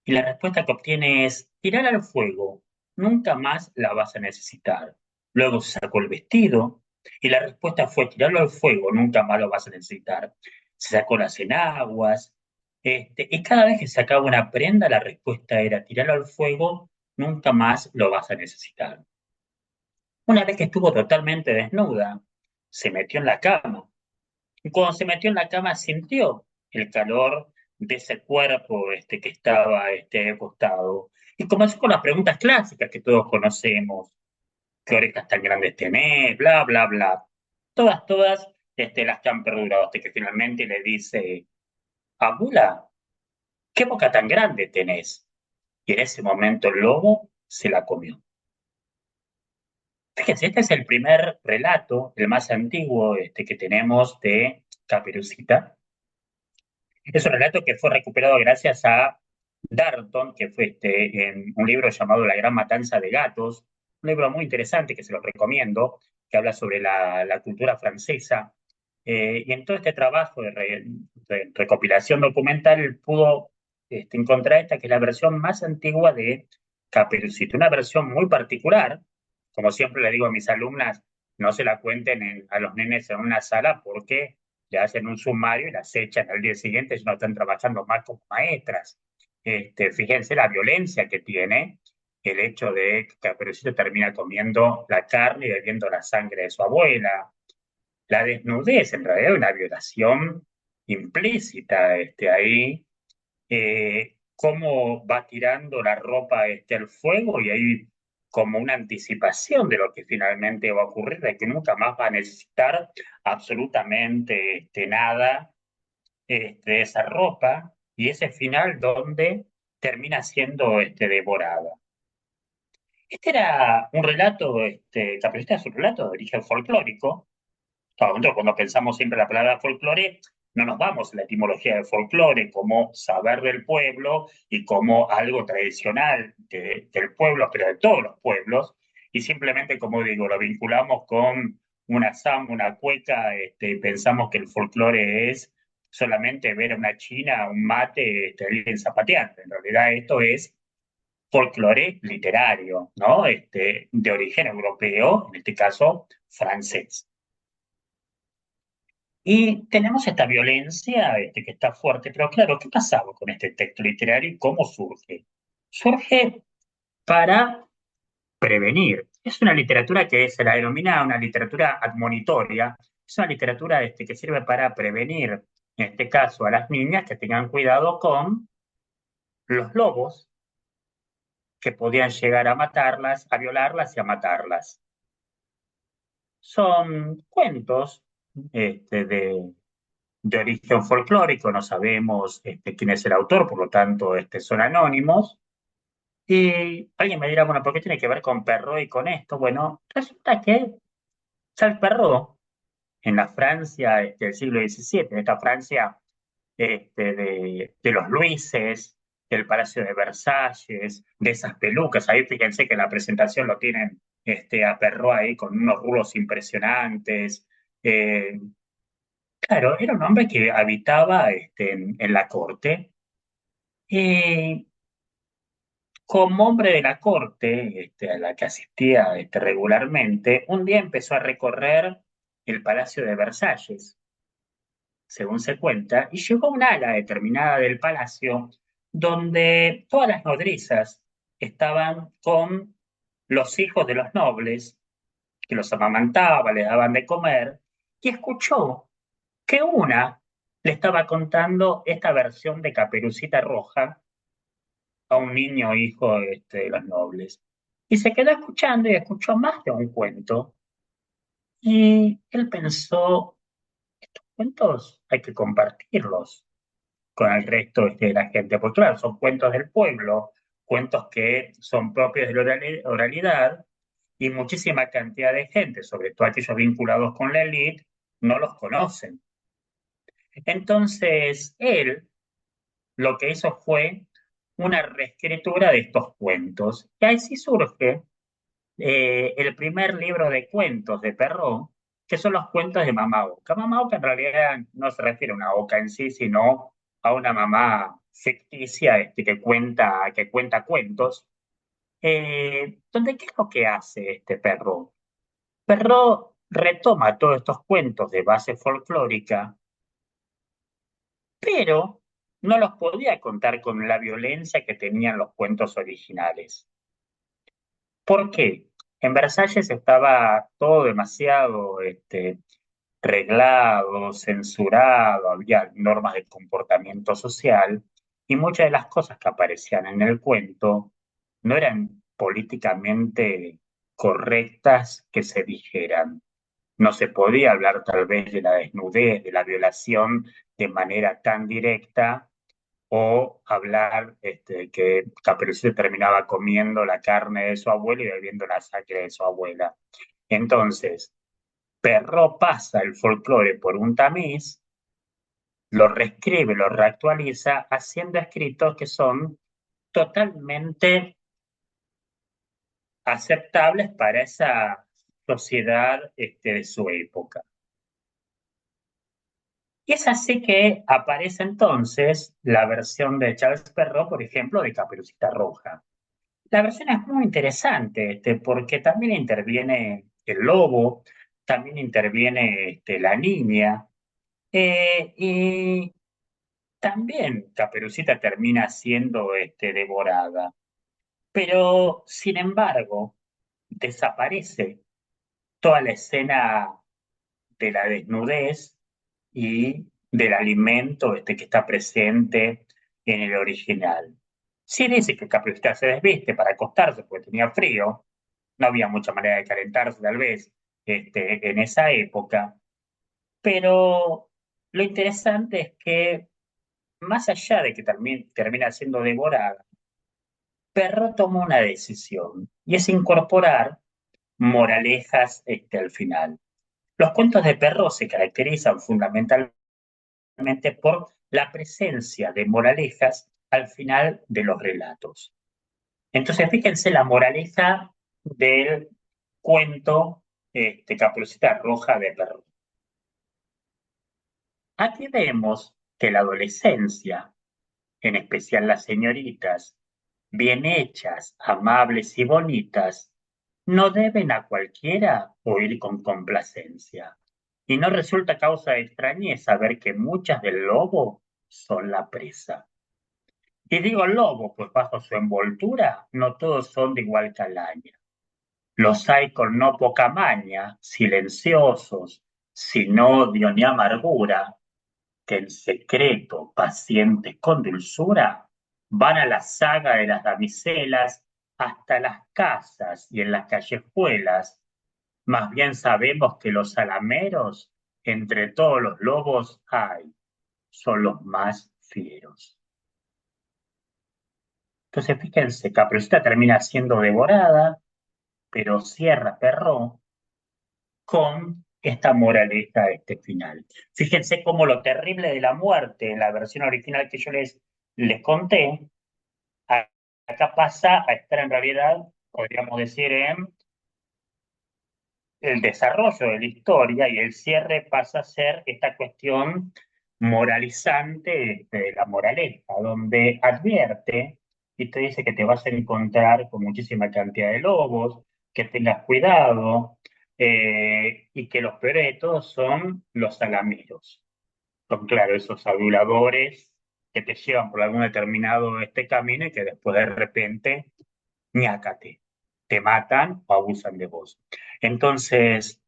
[SPEAKER 1] Y la respuesta que obtiene es: tirala al fuego, nunca más la vas a necesitar. Luego se sacó el vestido y la respuesta fue: tirarlo al fuego, nunca más lo vas a necesitar. Se sacó las enaguas, y cada vez que sacaba una prenda, la respuesta era: tirarlo al fuego, nunca más lo vas a necesitar. Una vez que estuvo totalmente desnuda, se metió en la cama. Y cuando se metió en la cama sintió el calor de ese cuerpo que estaba acostado. Y comenzó con las preguntas clásicas que todos conocemos: ¿qué orejas tan grandes tenés? Bla, bla, bla. Todas, las que han perdurado, hasta que finalmente le dice: abuela, ¿qué boca tan grande tenés? Y en ese momento el lobo se la comió. Fíjense, este es el primer relato, el más antiguo que tenemos de Caperucita. Es un relato que fue recuperado gracias a Darton, que fue en un libro llamado La Gran Matanza de Gatos, un libro muy interesante que se lo recomiendo, que habla sobre la cultura francesa. Y en todo este trabajo de recopilación documental pudo encontrar esta, que es la versión más antigua de Caperucita, una versión muy particular. Como siempre le digo a mis alumnas: no se la cuenten a los nenes en una sala porque le hacen un sumario y las echan al día siguiente si no están trabajando mal como maestras. Fíjense la violencia que tiene el hecho de que Caperucita termina comiendo la carne y bebiendo la sangre de su abuela. La desnudez, en realidad, una violación implícita ahí. Cómo va tirando la ropa al fuego y hay como una anticipación de lo que finalmente va a ocurrir, de que nunca más va a necesitar absolutamente nada de esa ropa. y ese final donde termina siendo devorada. Este era un relato, Caperucita es un relato de origen folclórico. Claro, nosotros cuando pensamos siempre la palabra folclore, no nos vamos a la etimología de folclore como saber del pueblo y como algo tradicional del pueblo, pero de todos los pueblos, y simplemente, como digo, lo vinculamos con una samba, una cueca, y pensamos que el folclore es solamente ver a una china, un mate, alguien zapateando. En realidad esto es folclore literario, ¿no? De origen europeo, en este caso francés. Y tenemos esta violencia que está fuerte, pero claro, ¿qué pasaba con este texto literario y cómo surge? Surge para prevenir. Es una literatura que se la denomina una literatura admonitoria, es una literatura que sirve para prevenir, en este caso, a las niñas que tengan cuidado con los lobos que podían llegar a matarlas, a violarlas y a matarlas. Son cuentos de origen folclórico, no sabemos quién es el autor, por lo tanto son anónimos. Y alguien me dirá, bueno, ¿por qué tiene que ver con Perrault y con esto? Bueno, resulta que Charles Perrault, en la Francia del siglo XVII, en esta Francia de los Luises, del Palacio de Versalles, de esas pelucas, ahí fíjense que en la presentación lo tienen a Perrault ahí con unos rulos impresionantes. eh, Claro, era un hombre que habitaba en la corte y como hombre de la corte, a la que asistía regularmente, un día empezó a recorrer el Palacio de Versalles, según se cuenta, y llegó a un ala determinada del palacio donde todas las nodrizas estaban con los hijos de los nobles, que los amamantaban, les daban de comer, y escuchó que una le estaba contando esta versión de Caperucita Roja a un niño hijo de los nobles. Y se quedó escuchando y escuchó más de un cuento. Y él pensó, estos cuentos hay que compartirlos con el resto de la gente, porque claro, son cuentos del pueblo, cuentos que son propios de la oralidad, y muchísima cantidad de gente, sobre todo aquellos vinculados con la élite, no los conocen. Entonces, él lo que hizo fue una reescritura de estos cuentos. Y así surge el primer libro de cuentos de Perrault, que son los cuentos de Mamá Oca. Mamá Oca en realidad no se refiere a una oca en sí, sino a una mamá ficticia que cuenta cuentos. Donde, ¿qué es lo que hace este Perrault? Perrault retoma todos estos cuentos de base folclórica, pero no los podía contar con la violencia que tenían los cuentos originales. ¿Por qué? En Versalles estaba todo demasiado reglado, censurado, había normas de comportamiento social y muchas de las cosas que aparecían en el cuento no eran políticamente correctas que se dijeran. No se podía hablar tal vez de la desnudez, de la violación de manera tan directa o hablar que Caperucita terminaba comiendo la carne de su abuela y bebiendo la sangre de su abuela. Entonces, Perrault pasa el folclore por un tamiz, lo reescribe, lo reactualiza, haciendo escritos que son totalmente aceptables para esa sociedad de su época. Y es así que aparece entonces la versión de Charles Perrault, por ejemplo, de Caperucita Roja. La versión es muy interesante, porque también interviene el lobo, también interviene la niña, y también Caperucita termina siendo devorada. Pero, sin embargo, desaparece toda la escena de la desnudez y del alimento que está presente en el original. Sí dice que Caperucita se desviste para acostarse porque tenía frío, no había mucha manera de calentarse tal vez en esa época, pero lo interesante es que más allá de que termina siendo devorada, Perrault toma una decisión y es incorporar moralejas al final. Los cuentos de Perrault se caracterizan fundamentalmente por la presencia de moralejas al final de los relatos. Entonces, fíjense la moraleja del cuento Caperucita Roja de Perrault. Aquí vemos que la adolescencia, en especial las señoritas, bien hechas, amables y bonitas, no deben a cualquiera oír con complacencia. Y no resulta causa de extrañeza ver que muchas del lobo son la presa. Y digo lobo, pues bajo su envoltura no todos son de igual calaña. Los hay con no poca maña, silenciosos, sin odio ni amargura, que en secreto, pacientes con dulzura, van a la saga de las damiselas hasta las casas y en las callejuelas. Más bien sabemos que los salameros, entre todos los lobos hay, son los más fieros. Entonces, fíjense, Caperucita termina siendo devorada, pero cierra Perrault con esta moraleja final. Fíjense cómo lo terrible de la muerte en la versión original que yo les conté, acá pasa a estar en realidad, podríamos decir, en el desarrollo de la historia y el cierre pasa a ser esta cuestión moralizante de la moraleja, donde advierte y te dice que te vas a encontrar con muchísima cantidad de lobos, que tengas cuidado y que los peores de todos son los salameros. Son, claro, esos aduladores que te llevan por algún determinado camino y que después de repente, ñácate, te matan o abusan de vos. Entonces,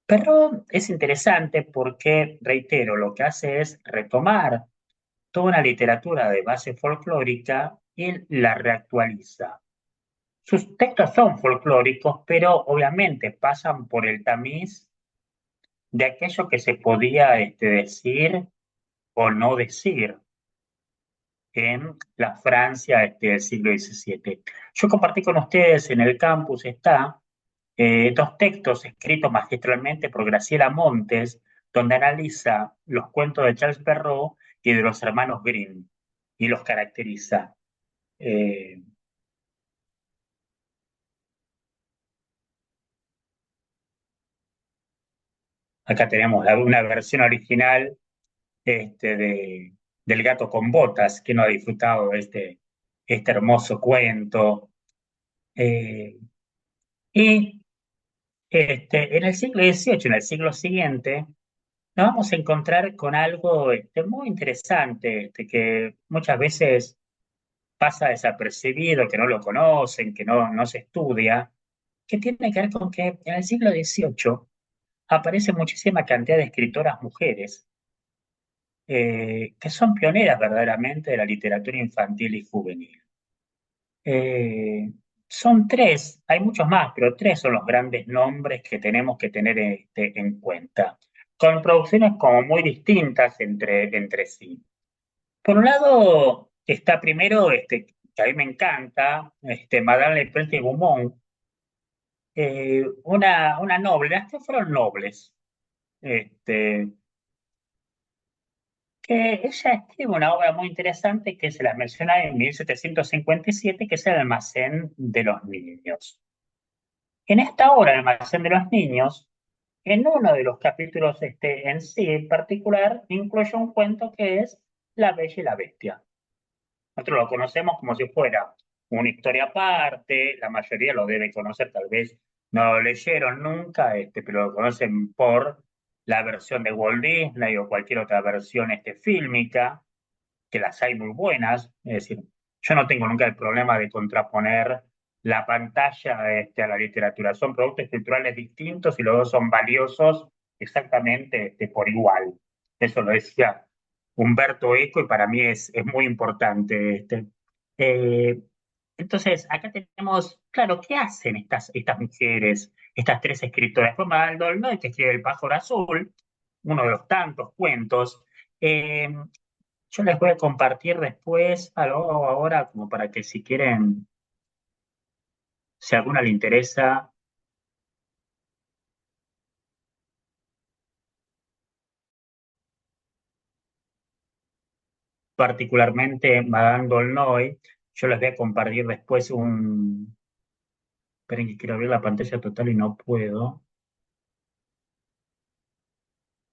[SPEAKER 1] pero es interesante porque, reitero, lo que hace es retomar toda una literatura de base folclórica y la reactualiza. Sus textos son folclóricos, pero obviamente pasan por el tamiz de aquello que se podía decir o no decir en la Francia del siglo XVII. Yo compartí con ustedes en el campus dos textos escritos magistralmente por Graciela Montes, donde analiza los cuentos de Charles Perrault y de los hermanos Grimm y los caracteriza. Eh, Acá tenemos una versión original del Gato con Botas, que no ha disfrutado de este hermoso cuento. Eh, y en el siglo XVIII, en el siglo siguiente, nos vamos a encontrar con algo muy interesante, que muchas veces pasa desapercibido, que no lo conocen, que no se estudia, que tiene que ver con que en el siglo XVIII aparece muchísima cantidad de escritoras mujeres que son pioneras verdaderamente de la literatura infantil y juvenil. Eh, Son tres, hay muchos más, pero tres son los grandes nombres que tenemos que tener en cuenta, con producciones como muy distintas entre sí. Por un lado, está primero, que a mí me encanta, Madame Lepeltier de Beaumont, una noble, las que fueron nobles, este, que ella escribe una obra muy interesante que se las menciona en 1757, que es El almacén de los niños. En esta obra, El almacén de los niños, en uno de los capítulos en sí en particular, incluye un cuento que es La Bella y la Bestia. Nosotros lo conocemos como si fuera una historia aparte, la mayoría lo debe conocer, tal vez no lo leyeron nunca, pero lo conocen por la versión de Walt Disney o cualquier otra versión fílmica, que las hay muy buenas. Es decir, yo no tengo nunca el problema de contraponer la pantalla a la literatura. Son productos culturales distintos y los dos son valiosos exactamente por igual. Eso lo decía Humberto Eco y para mí es muy importante. Eh, entonces, acá tenemos, claro, ¿qué hacen estas mujeres, estas tres escritoras? Fue Madame d'Aulnoy, que escribe El pájaro azul, uno de los tantos cuentos. Yo les voy a compartir después algo ahora, como para que si quieren, si a alguna le interesa, particularmente Madame d'Aulnoy, yo les voy a compartir después un... Esperen que quiero abrir la pantalla total y no puedo.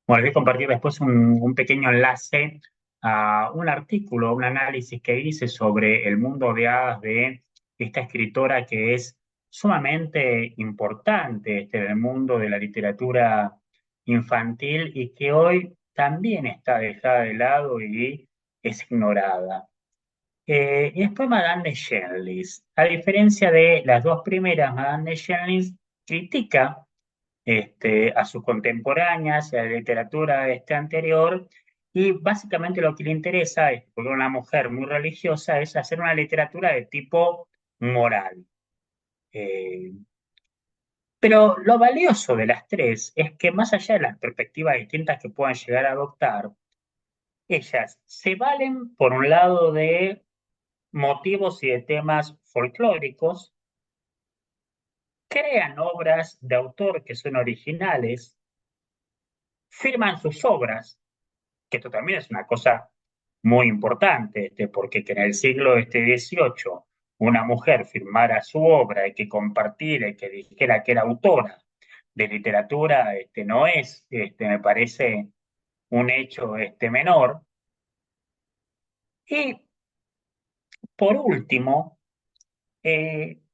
[SPEAKER 1] Bueno, les voy a compartir después un pequeño enlace a un artículo, un análisis que hice sobre el mundo de hadas de esta escritora que es sumamente importante en el mundo de la literatura infantil y que hoy también está dejada de lado y es ignorada. Y después Madame de Genlis. A diferencia de las dos primeras, Madame de Genlis critica a sus contemporáneas y a la literatura anterior, y básicamente lo que le interesa, es, porque una mujer muy religiosa, es hacer una literatura de tipo moral. Eh, pero lo valioso de las tres es que más allá de las perspectivas distintas que puedan llegar a adoptar, ellas se valen por un lado de motivos y de temas folclóricos, crean obras de autor que son originales, firman sus obras, que esto también es una cosa muy importante, porque que en el siglo XVIII una mujer firmara su obra y que compartiera y que dijera que era autora de literatura, no es, me parece, un hecho menor. Y por último,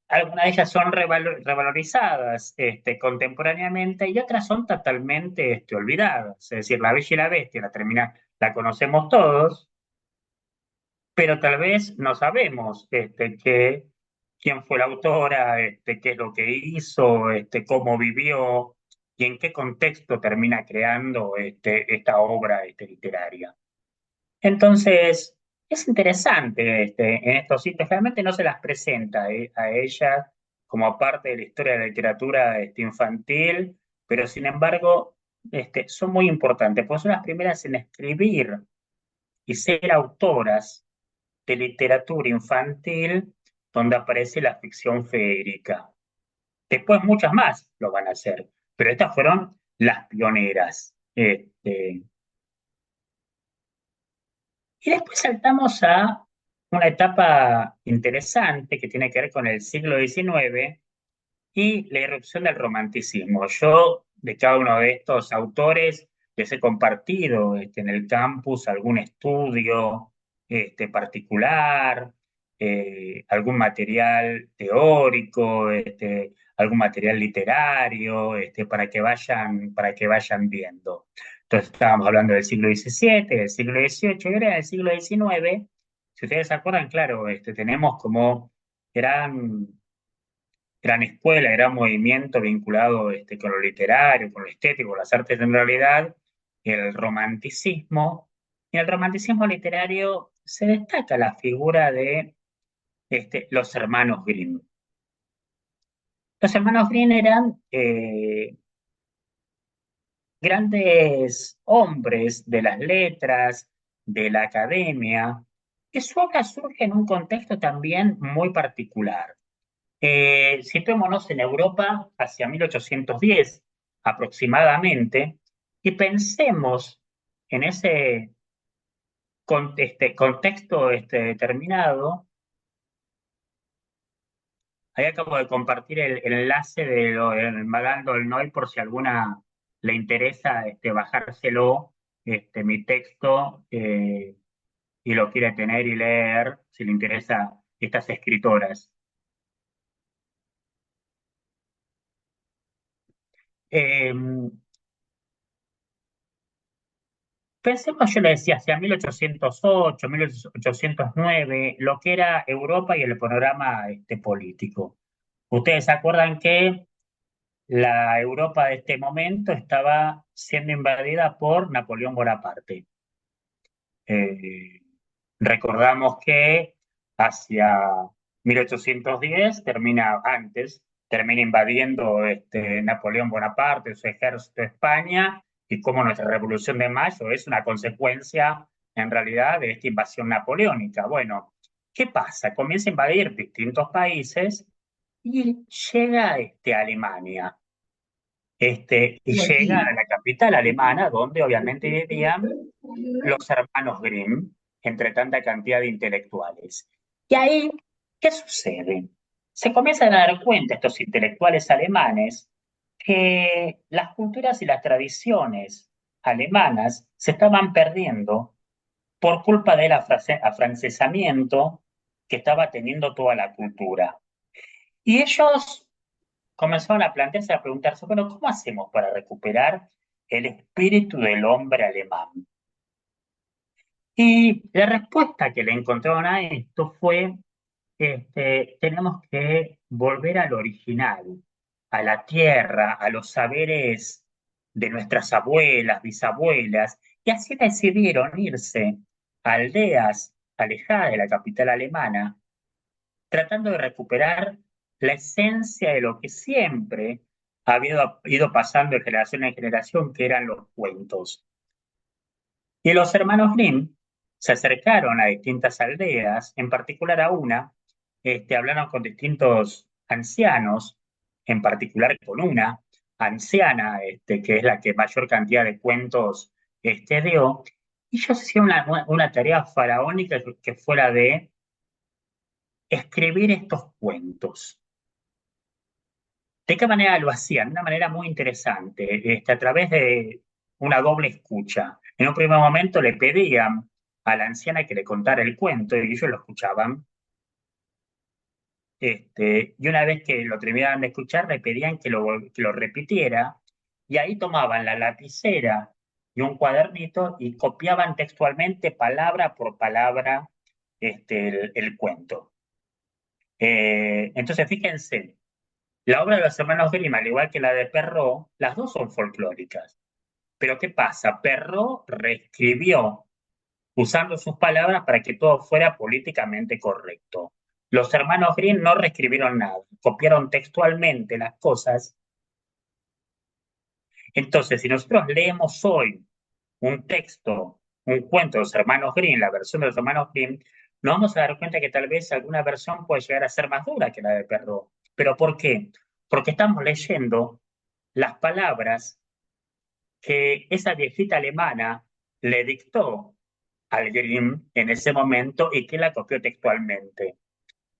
[SPEAKER 1] algunas de ellas son revalorizadas contemporáneamente y otras son totalmente olvidadas. Es decir, La Bella y la Bestia la conocemos todos, pero tal vez no sabemos quién fue la autora, qué es lo que hizo, cómo vivió y en qué contexto termina creando esta obra literaria. Entonces, es interesante en estos sitios, realmente no se las presenta a ellas como parte de la historia de la literatura infantil, pero sin embargo son muy importantes, porque son las primeras en escribir y ser autoras de literatura infantil donde aparece la ficción feérica. Después muchas más lo van a hacer, pero estas fueron las pioneras. Y después saltamos a una etapa interesante que tiene que ver con el siglo XIX y la irrupción del romanticismo. Yo, de cada uno de estos autores, les he compartido en el campus algún estudio particular, algún material teórico, algún material literario, para que vayan viendo. Entonces estábamos hablando del siglo XVII, del siglo XVIII, y ahora del siglo XIX. Si ustedes se acuerdan, claro, tenemos como gran gran escuela, gran movimiento vinculado con lo literario, con lo estético, con las artes en realidad, el romanticismo. En el romanticismo literario se destaca la figura de los hermanos Grimm. Los hermanos Grimm eran grandes hombres de las letras, de la academia, que su obra surge en un contexto también muy particular. Situémonos en Europa hacia 1810 aproximadamente y pensemos en ese contexto determinado. Ahí acabo de compartir el enlace del Madame d'Aulnoy por si alguna le interesa bajárselo, mi texto, y lo quiere tener y leer, si le interesa estas escritoras. Eh, Pensemos, yo le decía, hacia 1808, 1809, lo que era Europa y el panorama político. Ustedes se acuerdan que la Europa de este momento estaba siendo invadida por Napoleón Bonaparte. Eh, Recordamos que hacia 1810 termina invadiendo Napoleón Bonaparte, su ejército de España, y como nuestra Revolución de Mayo es una consecuencia en realidad, de esta invasión napoleónica. Bueno, ¿qué pasa? Comienza a invadir distintos países y llega a Alemania. Y llega a la capital alemana, donde obviamente vivían los hermanos Grimm, entre tanta cantidad de intelectuales. Y ahí, ¿qué sucede? Se comienzan a dar cuenta estos intelectuales alemanes que las culturas y las tradiciones alemanas se estaban perdiendo por culpa del afrancesamiento que estaba teniendo toda la cultura. Y ellos comenzaron a plantearse, a preguntarse, bueno, ¿cómo hacemos para recuperar el espíritu del hombre alemán? Y la respuesta que le encontraron a esto fue, tenemos que volver al original, a la tierra, a los saberes de nuestras abuelas, bisabuelas, y así decidieron irse a aldeas alejadas de la capital alemana, tratando de recuperar la esencia de lo que siempre había ido pasando de generación en generación, que eran los cuentos. Y los hermanos Grimm se acercaron a distintas aldeas, en particular a una, hablaron con distintos ancianos, en particular con una anciana, que es la que mayor cantidad de cuentos dio, y ellos hicieron una tarea faraónica que fuera de escribir estos cuentos. ¿De qué manera lo hacían? De una manera muy interesante, a través de una doble escucha. En un primer momento le pedían a la anciana que le contara el cuento y ellos lo escuchaban. Y una vez que lo terminaban de escuchar, le pedían que lo repitiera y ahí tomaban la lapicera y un cuadernito y copiaban textualmente, palabra por palabra, el cuento. Entonces, fíjense. La obra de los hermanos Grimm, al igual que la de Perrault, las dos son folclóricas. Pero ¿qué pasa? Perrault reescribió usando sus palabras para que todo fuera políticamente correcto. Los hermanos Grimm no reescribieron nada, copiaron textualmente las cosas. Entonces, si nosotros leemos hoy un texto, un cuento de los hermanos Grimm, la versión de los hermanos Grimm, nos vamos a dar cuenta que tal vez alguna versión puede llegar a ser más dura que la de Perrault. ¿Pero por qué? Porque estamos leyendo las palabras que esa viejita alemana le dictó al Grimm en ese momento y que la copió textualmente.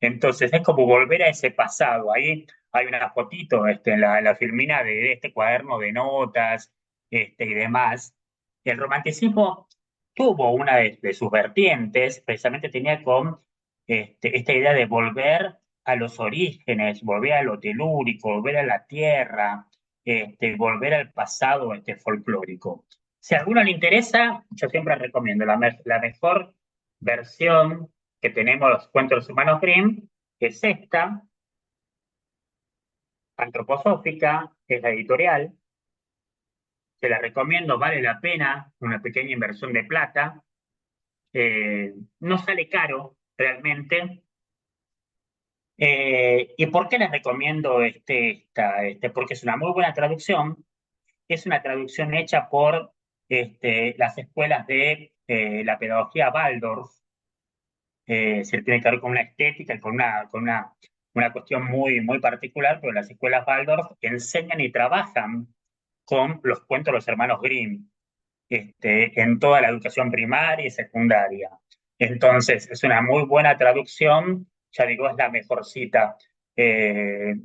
[SPEAKER 1] Entonces es como volver a ese pasado. Ahí hay una fotito en la filmina de este cuaderno de notas y demás. El romanticismo tuvo una de sus vertientes, precisamente tenía con esta idea de volver a los orígenes, volver a lo telúrico, volver a la tierra, volver al pasado folclórico. Si a alguno le interesa, yo siempre recomiendo la mejor versión que tenemos los cuentos de los hermanos Grimm, es esta, antroposófica, es la editorial, se la recomiendo, vale la pena, una pequeña inversión de plata, no sale caro realmente. ¿Y por qué les recomiendo porque es una muy buena traducción, es una traducción hecha por las escuelas de la pedagogía Waldorf, se tiene que ver con una estética y una cuestión muy, muy particular, pero las escuelas Waldorf enseñan y trabajan con los cuentos de los hermanos Grimm, en toda la educación primaria y secundaria. Entonces, es una muy buena traducción, ya digo, es la mejorcita. Eh,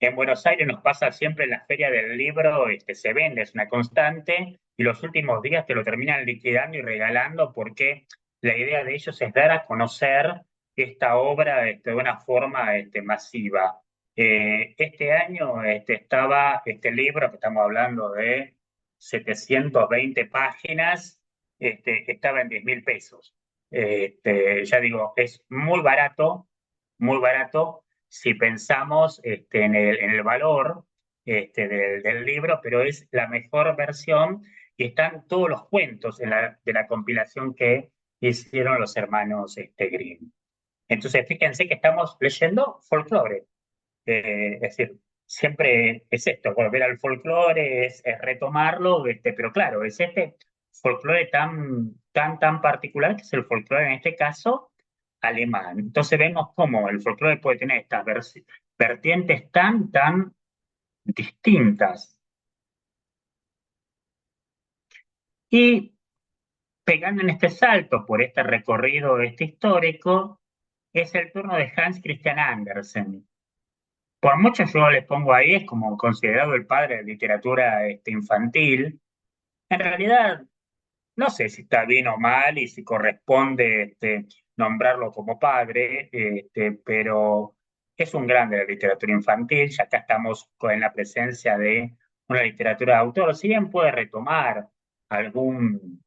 [SPEAKER 1] en Buenos Aires nos pasa siempre en la Feria del Libro, se vende, es una constante, y los últimos días te lo terminan liquidando y regalando porque la idea de ellos es dar a conocer esta obra de una forma masiva. Este año estaba este libro que estamos hablando de 720 páginas, estaba en 10.000 pesos. Ya digo, es muy barato si pensamos en el valor del libro, pero es la mejor versión y están todos los cuentos de la compilación que hicieron los hermanos Grimm. Entonces, fíjense que estamos leyendo folclore. Es decir, siempre es esto, volver al folclore, es retomarlo, pero claro, es folclore tan, tan particular, que es el folclore, en este caso, alemán. Entonces vemos cómo el folclore puede tener estas vertientes tan distintas. Y pegando en este salto por este recorrido histórico, es el turno de Hans Christian Andersen. Por mucho yo le pongo ahí, es como considerado el padre de la literatura infantil. En realidad, no sé si está bien o mal y si corresponde nombrarlo como padre, pero es un grande de la literatura infantil. Ya acá estamos en la presencia de una literatura de autor. Si bien puede retomar algún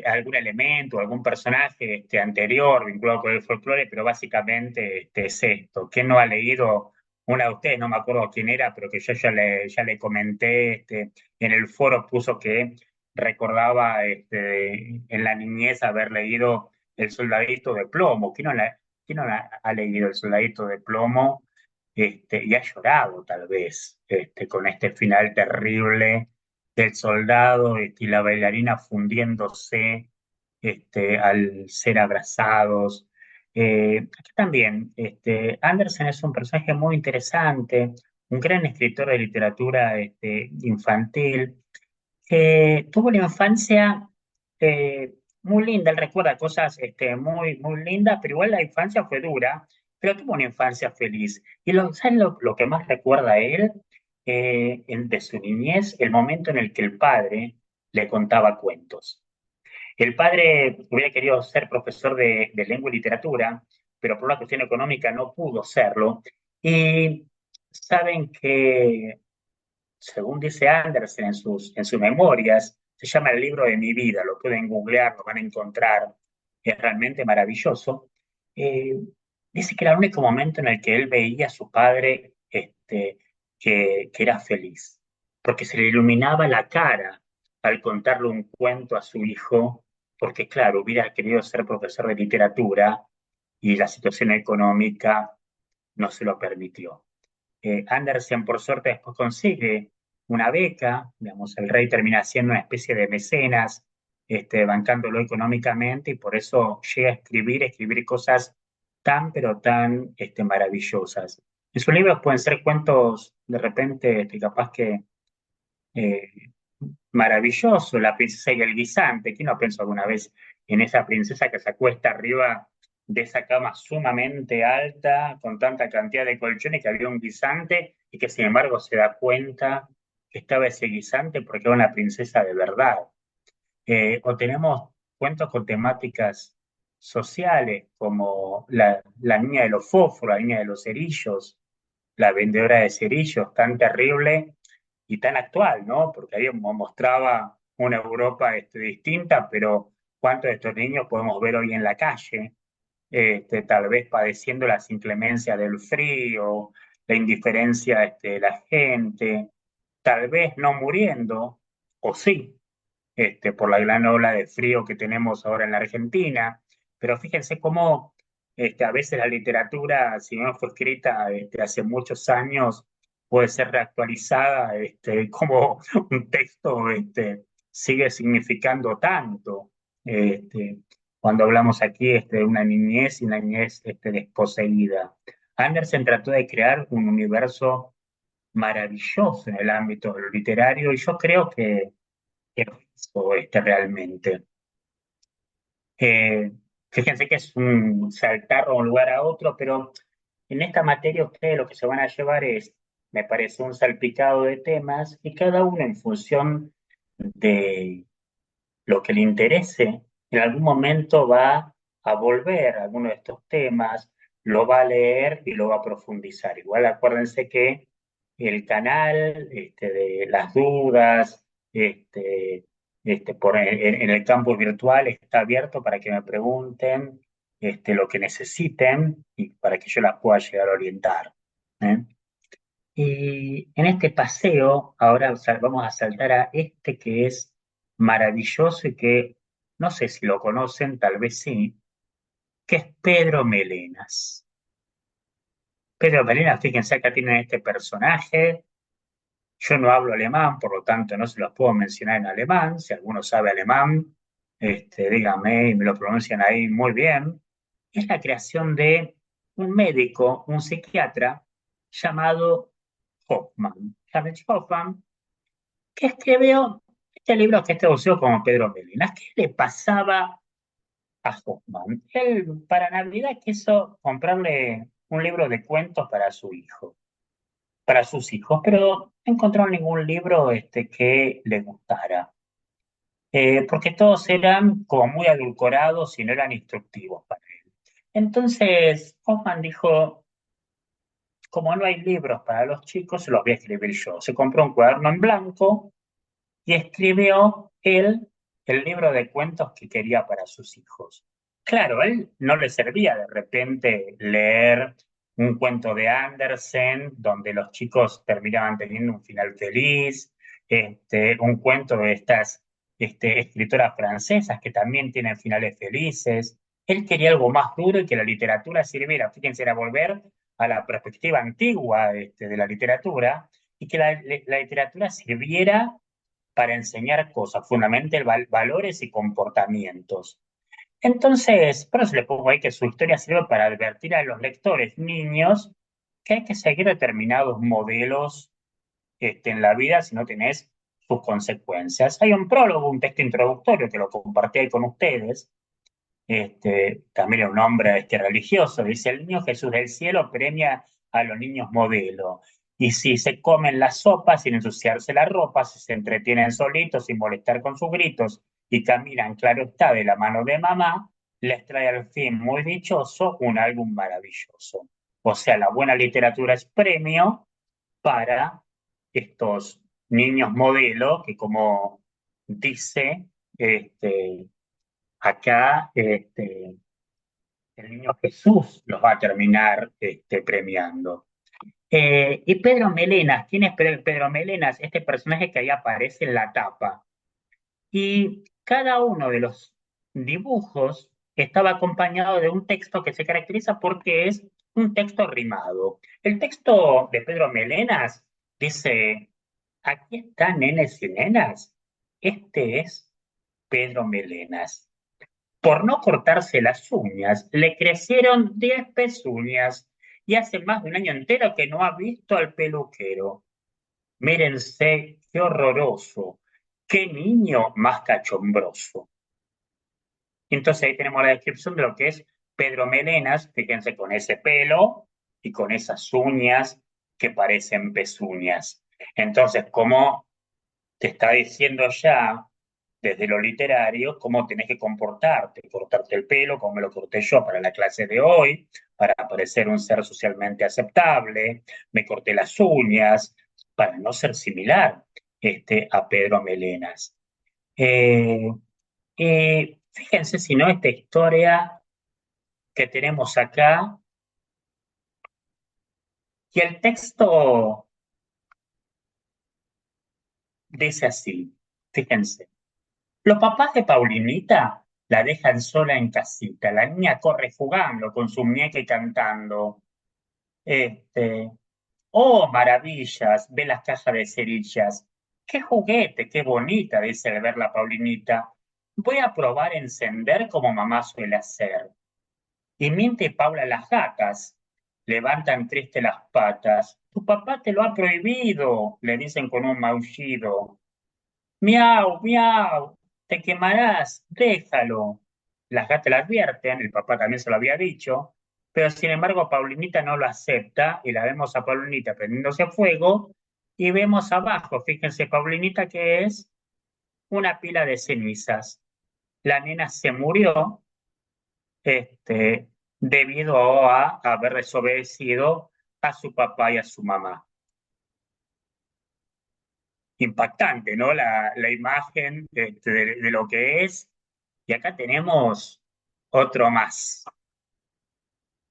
[SPEAKER 1] algún elemento, algún personaje anterior vinculado con el folclore, pero básicamente es esto. ¿Quién no ha leído una de ustedes? No me acuerdo quién era, pero que yo ya le comenté, en el foro puso que recordaba en la niñez haber leído El Soldadito de Plomo. ¿Quién no ha leído El Soldadito de Plomo? Y ha llorado tal vez con este final terrible del soldado y la bailarina fundiéndose al ser abrazados. Aquí también, Andersen es un personaje muy interesante, un gran escritor de literatura infantil, que tuvo una infancia muy linda. Él recuerda cosas muy lindas, pero igual la infancia fue dura, pero tuvo una infancia feliz. Y ¿saben lo que más recuerda a él? De su niñez, el momento en el que el padre le contaba cuentos. El padre hubiera querido ser profesor de lengua y literatura, pero por una cuestión económica no pudo serlo. Y saben que, según dice Andersen en sus memorias, se llama El libro de mi vida, lo pueden googlear, lo van a encontrar, es realmente maravilloso. Eh, Dice que era el único momento en el que él veía a su padre que era feliz, porque se le iluminaba la cara al contarle un cuento a su hijo, porque claro, hubiera querido ser profesor de literatura y la situación económica no se lo permitió. Andersen, por suerte, después consigue una beca, digamos, el rey termina siendo una especie de mecenas, bancándolo económicamente, y por eso llega a escribir cosas pero tan maravillosas. En sus libros pueden ser cuentos, de repente, capaz que eh, maravilloso, La princesa y el guisante. ¿Quién no pensó alguna vez en esa princesa que se acuesta arriba de esa cama sumamente alta, con tanta cantidad de colchones, que había un guisante y que sin embargo se da cuenta que estaba ese guisante porque era una princesa de verdad? O tenemos cuentos con temáticas sociales como la niña de los fósforos, la niña de los cerillos, la vendedora de cerillos, tan terrible y tan actual, ¿no? Porque ahí mostraba una Europa distinta, pero ¿cuántos de estos niños podemos ver hoy en la calle? Tal vez padeciendo las inclemencias del frío, la indiferencia de la gente, tal vez no muriendo, o sí, por la gran ola de frío que tenemos ahora en la Argentina. Pero fíjense cómo a veces la literatura, si no fue escrita hace muchos años, puede ser reactualizada, como un texto sigue significando tanto. Este, Cuando hablamos aquí de una niñez y una niñez desposeída. Andersen trató de crear un universo maravilloso en el ámbito literario y yo creo que hizo realmente. Eh, Fíjense que es un saltar de un lugar a otro, pero en esta materia ustedes lo que se van a llevar es, me parece, un salpicado de temas y cada uno en función de lo que le interese, en algún momento va a volver a alguno de estos temas, lo va a leer y lo va a profundizar. Igual acuérdense que el canal de las dudas en el campo virtual está abierto para que me pregunten lo que necesiten y para que yo las pueda llegar a orientar. ¿Eh? Y en este paseo, ahora vamos a saltar a que es maravilloso y que no sé si lo conocen, tal vez sí, que es Pedro Melenas. Pedro Melenas, fíjense, acá tienen este personaje, Yo no hablo alemán, por lo tanto no se los puedo mencionar en alemán. Si alguno sabe alemán, dígame y me lo pronuncian ahí muy bien. Es la creación de un médico, un psiquiatra llamado Hoffman. James Hoffman, que escribió este libro que es traducido como Pedro Melinas. ¿Qué le pasaba a Hoffman? Él para Navidad quiso comprarle un libro de cuentos para su hijo, para sus hijos, pero no encontró ningún libro que le gustara, porque todos eran como muy adulcorados y no eran instructivos para él. Entonces, Hoffman dijo, como no hay libros para los chicos, se los voy a escribir yo. Se compró un cuaderno en blanco y escribió él el libro de cuentos que quería para sus hijos. Claro, a él no le servía de repente leer un cuento de Andersen donde los chicos terminaban teniendo un final feliz, un cuento de estas escritoras francesas que también tienen finales felices. Él quería algo más duro y que la literatura sirviera, fíjense, era volver a la perspectiva antigua de la literatura y que la literatura sirviera para enseñar cosas, fundamentalmente valores y comportamientos. Entonces, por eso le pongo ahí que su historia sirve para advertir a los lectores, niños, que hay que seguir determinados modelos en la vida si no tenés sus consecuencias. Hay un prólogo, un texto introductorio que lo compartí ahí con ustedes, también es un hombre religioso, dice, el niño Jesús del cielo premia a los niños modelo. Y si se comen la sopa sin ensuciarse la ropa, si se entretienen solitos sin molestar con sus gritos y caminan, claro está, de la mano de mamá, les trae al fin muy dichoso un álbum maravilloso. O sea, la buena literatura es premio para estos niños modelo que, como dice acá, el niño Jesús los va a terminar premiando. Y Pedro Melenas, ¿quién es Pedro Melenas? Este personaje que ahí aparece en la tapa. Y cada uno de los dibujos estaba acompañado de un texto que se caracteriza porque es un texto rimado. El texto de Pedro Melenas dice, aquí están nenes y nenas. Este es Pedro Melenas. Por no cortarse las uñas, le crecieron 10 pezuñas y hace más de un año entero que no ha visto al peluquero. Mírense, qué horroroso, qué niño más cachombroso. Entonces ahí tenemos la descripción de lo que es Pedro Melenas, fíjense con ese pelo y con esas uñas que parecen pezuñas. Entonces, como te está diciendo ya desde lo literario cómo tenés que comportarte, cortarte el pelo, como me lo corté yo para la clase de hoy, para parecer un ser socialmente aceptable, me corté las uñas para no ser similar a Pedro Melenas. Eh, Fíjense si no esta historia que tenemos acá, y el texto dice así, fíjense. Los papás de Paulinita la dejan sola en casita. La niña corre jugando con su muñeca y cantando. Este, oh, maravillas, ve las cajas de cerillas. Qué juguete, qué bonita, dice al ver la Paulinita. Voy a probar a encender como mamá suele hacer. Y miente Paula las gatas. Levantan triste las patas. Tu papá te lo ha prohibido, le dicen con un maullido. Miau, miau, te quemarás, déjalo. Las gatas le advierten, el papá también se lo había dicho, pero sin embargo Paulinita no lo acepta y la vemos a Paulinita prendiéndose a fuego y vemos abajo, fíjense Paulinita que es una pila de cenizas. La nena se murió este, debido a haber desobedecido a su papá y a su mamá. Impactante, ¿no? La imagen de lo que es. Y acá tenemos otro más.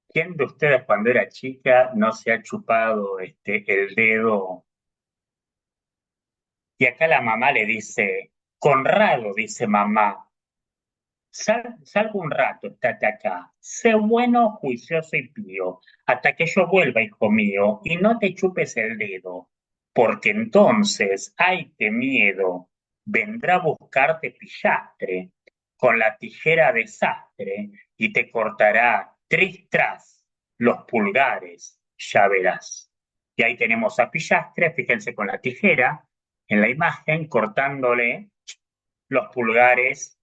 [SPEAKER 1] ¿Quién de ustedes cuando era chica no se ha chupado el dedo? Y acá la mamá le dice, Conrado, dice mamá, salgo un rato, estate acá. Sé bueno, juicioso y pío, hasta que yo vuelva, hijo mío, y no te chupes el dedo. porque entonces, ay, qué miedo, vendrá a buscarte pillastre con la tijera desastre y te cortará tras los pulgares, ya verás. Y ahí tenemos a Pillastre, fíjense con la tijera en la imagen, cortándole los pulgares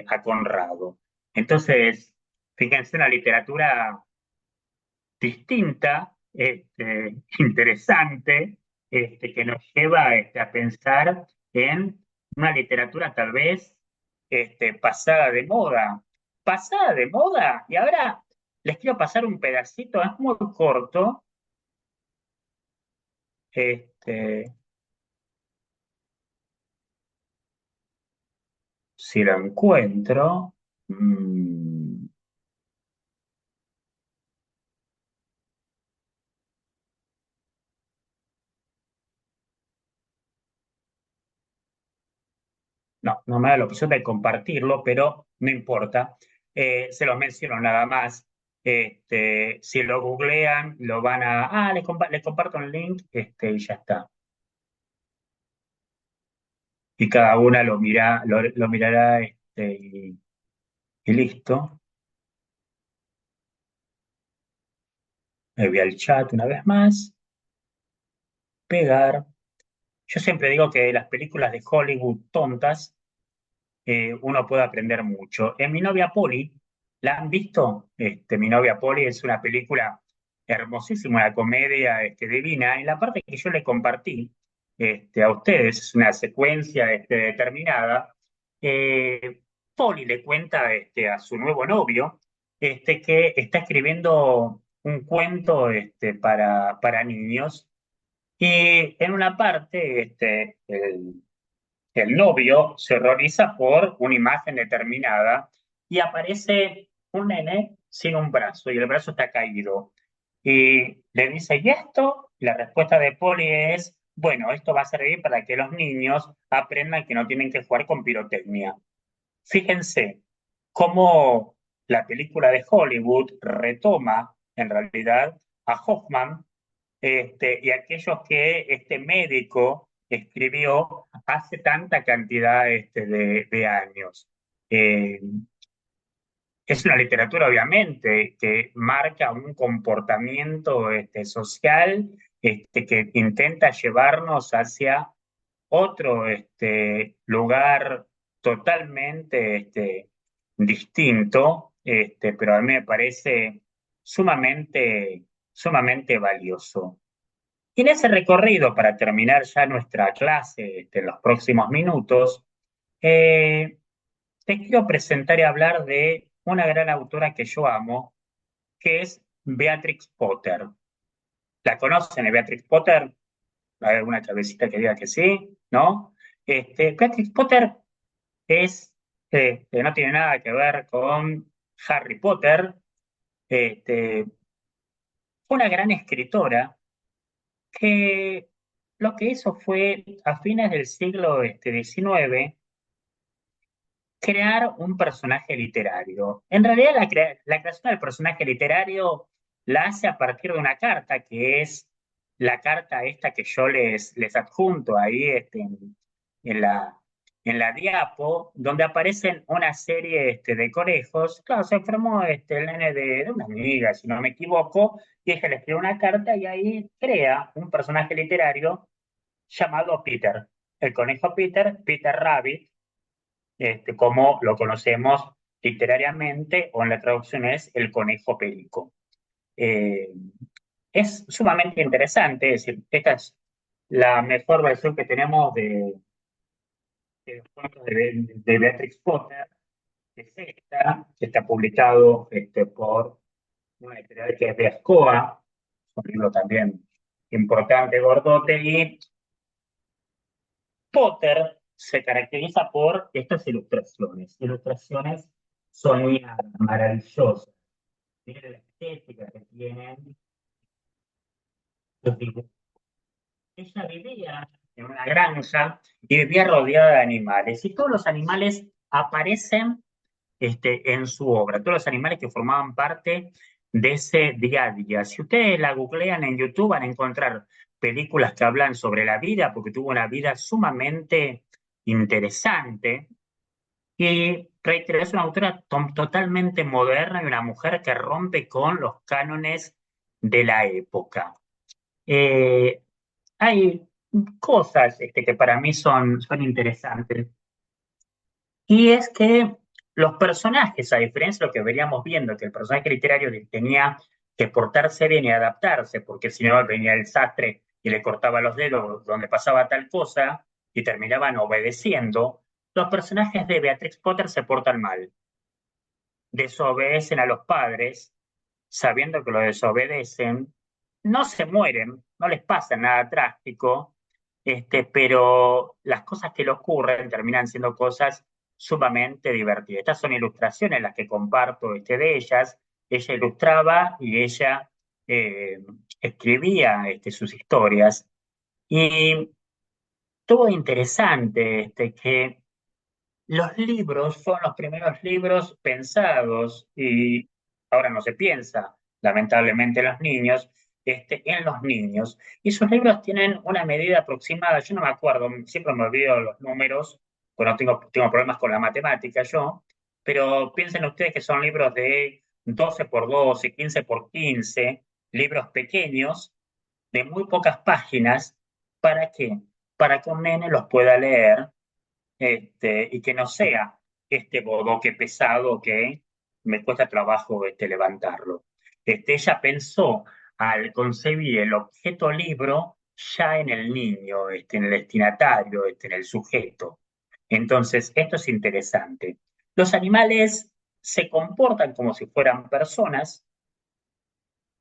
[SPEAKER 1] a Conrado. Entonces, fíjense una literatura distinta, interesante, que nos lleva a pensar en una literatura tal vez pasada de moda, y ahora les quiero pasar un pedacito, es muy corto, este, si lo encuentro, mm, no me da la opción de compartirlo, pero no importa. Se los menciono nada más. Si lo googlean, lo van a... Ah, les comparto el link y ya está. Y cada una lo mirará y listo. Me voy al chat una vez más. Pegar. Yo siempre digo que las películas de Hollywood tontas uno puede aprender mucho. En Mi novia Polly, ¿la han visto? Mi novia Polly es una película hermosísima, una comedia divina. En la parte que yo le compartí a ustedes, es una secuencia determinada. Polly le cuenta a su nuevo novio que está escribiendo un cuento para niños. Y en una parte, el novio se horroriza por una imagen determinada y aparece un nene sin un brazo y el brazo está caído. Y le dice, ¿y esto? Y la respuesta de Polly es, bueno, esto va a servir para que los niños aprendan que no tienen que jugar con pirotecnia. Fíjense cómo la película de Hollywood retoma en realidad a Hoffman y aquellos que este médico escribió hace tanta cantidad de años. Eh, es una literatura, obviamente, que marca un comportamiento social que intenta llevarnos hacia otro lugar totalmente distinto, pero a mí me parece sumamente valioso. Y en ese recorrido, para terminar ya nuestra clase en los próximos minutos, eh, te quiero presentar y hablar de una gran autora que yo amo, que es Beatrix Potter. ¿La conocen, Beatrix Potter? ¿Hay alguna cabecita que diga que sí? ¿No? Beatrix Potter no tiene nada que ver con Harry Potter. Fue una gran escritora que lo que hizo fue, a fines del siglo XIX, crear un personaje literario. En realidad, la creación del personaje literario la hace a partir de una carta, que es la carta esta que yo les adjunto ahí en la, en la diapo, donde aparecen una serie de conejos. Claro, se enfermó el nene de una amiga, si no me equivoco, y ella le escribe una carta y ahí crea un personaje literario llamado Peter. El conejo Peter, Peter Rabbit, como lo conocemos literariamente, o en la traducción es el conejo perico. Eh, es sumamente interesante, es decir, esta es la mejor versión que tenemos de los cuentos de Beatrix Potter, que es esta, que está publicado por una editorial que es de Ascoa, un libro también importante, gordote, y Potter se caracteriza por estas ilustraciones soñadas, maravillosas. Miren la estética que tienen los dibujos. Ella vivía en una granja y vivía rodeada de animales, y todos los animales aparecen en su obra, todos los animales que formaban parte de ese día a día. Si ustedes la googlean en YouTube van a encontrar películas que hablan sobre la vida, porque tuvo una vida sumamente interesante. Y reitero, es una autora totalmente moderna y una mujer que rompe con los cánones de la época. Eh, Hay cosas que para mí son interesantes. Y es que los personajes, a diferencia de lo que veníamos viendo, que el personaje literario tenía que portarse bien y adaptarse, porque si no venía el sastre y le cortaba los dedos donde pasaba tal cosa y terminaban obedeciendo, los personajes de Beatrix Potter se portan mal, desobedecen a los padres, sabiendo que lo desobedecen, no se mueren, no les pasa nada trágico, pero las cosas que le ocurren terminan siendo cosas sumamente divertidas. Estas son ilustraciones las que comparto de ellas. Ella ilustraba y ella eh, escribía sus historias. Y todo interesante que los libros son los primeros libros pensados y ahora no se piensa, lamentablemente, en los niños. Y sus libros tienen una medida aproximada, yo no me acuerdo, siempre me olvido los números, pues no tengo problemas con la matemática yo, pero piensen ustedes que son libros de 12 por 12, 15 por 15, libros pequeños, de muy pocas páginas. ¿Para qué? Para que un nene los pueda leer y que no sea este bodoque pesado que me cuesta trabajo levantarlo. Ella pensó al concebir el objeto libro ya en el niño, en el destinatario, en el sujeto. Entonces, esto es interesante. Los animales se comportan como si fueran personas,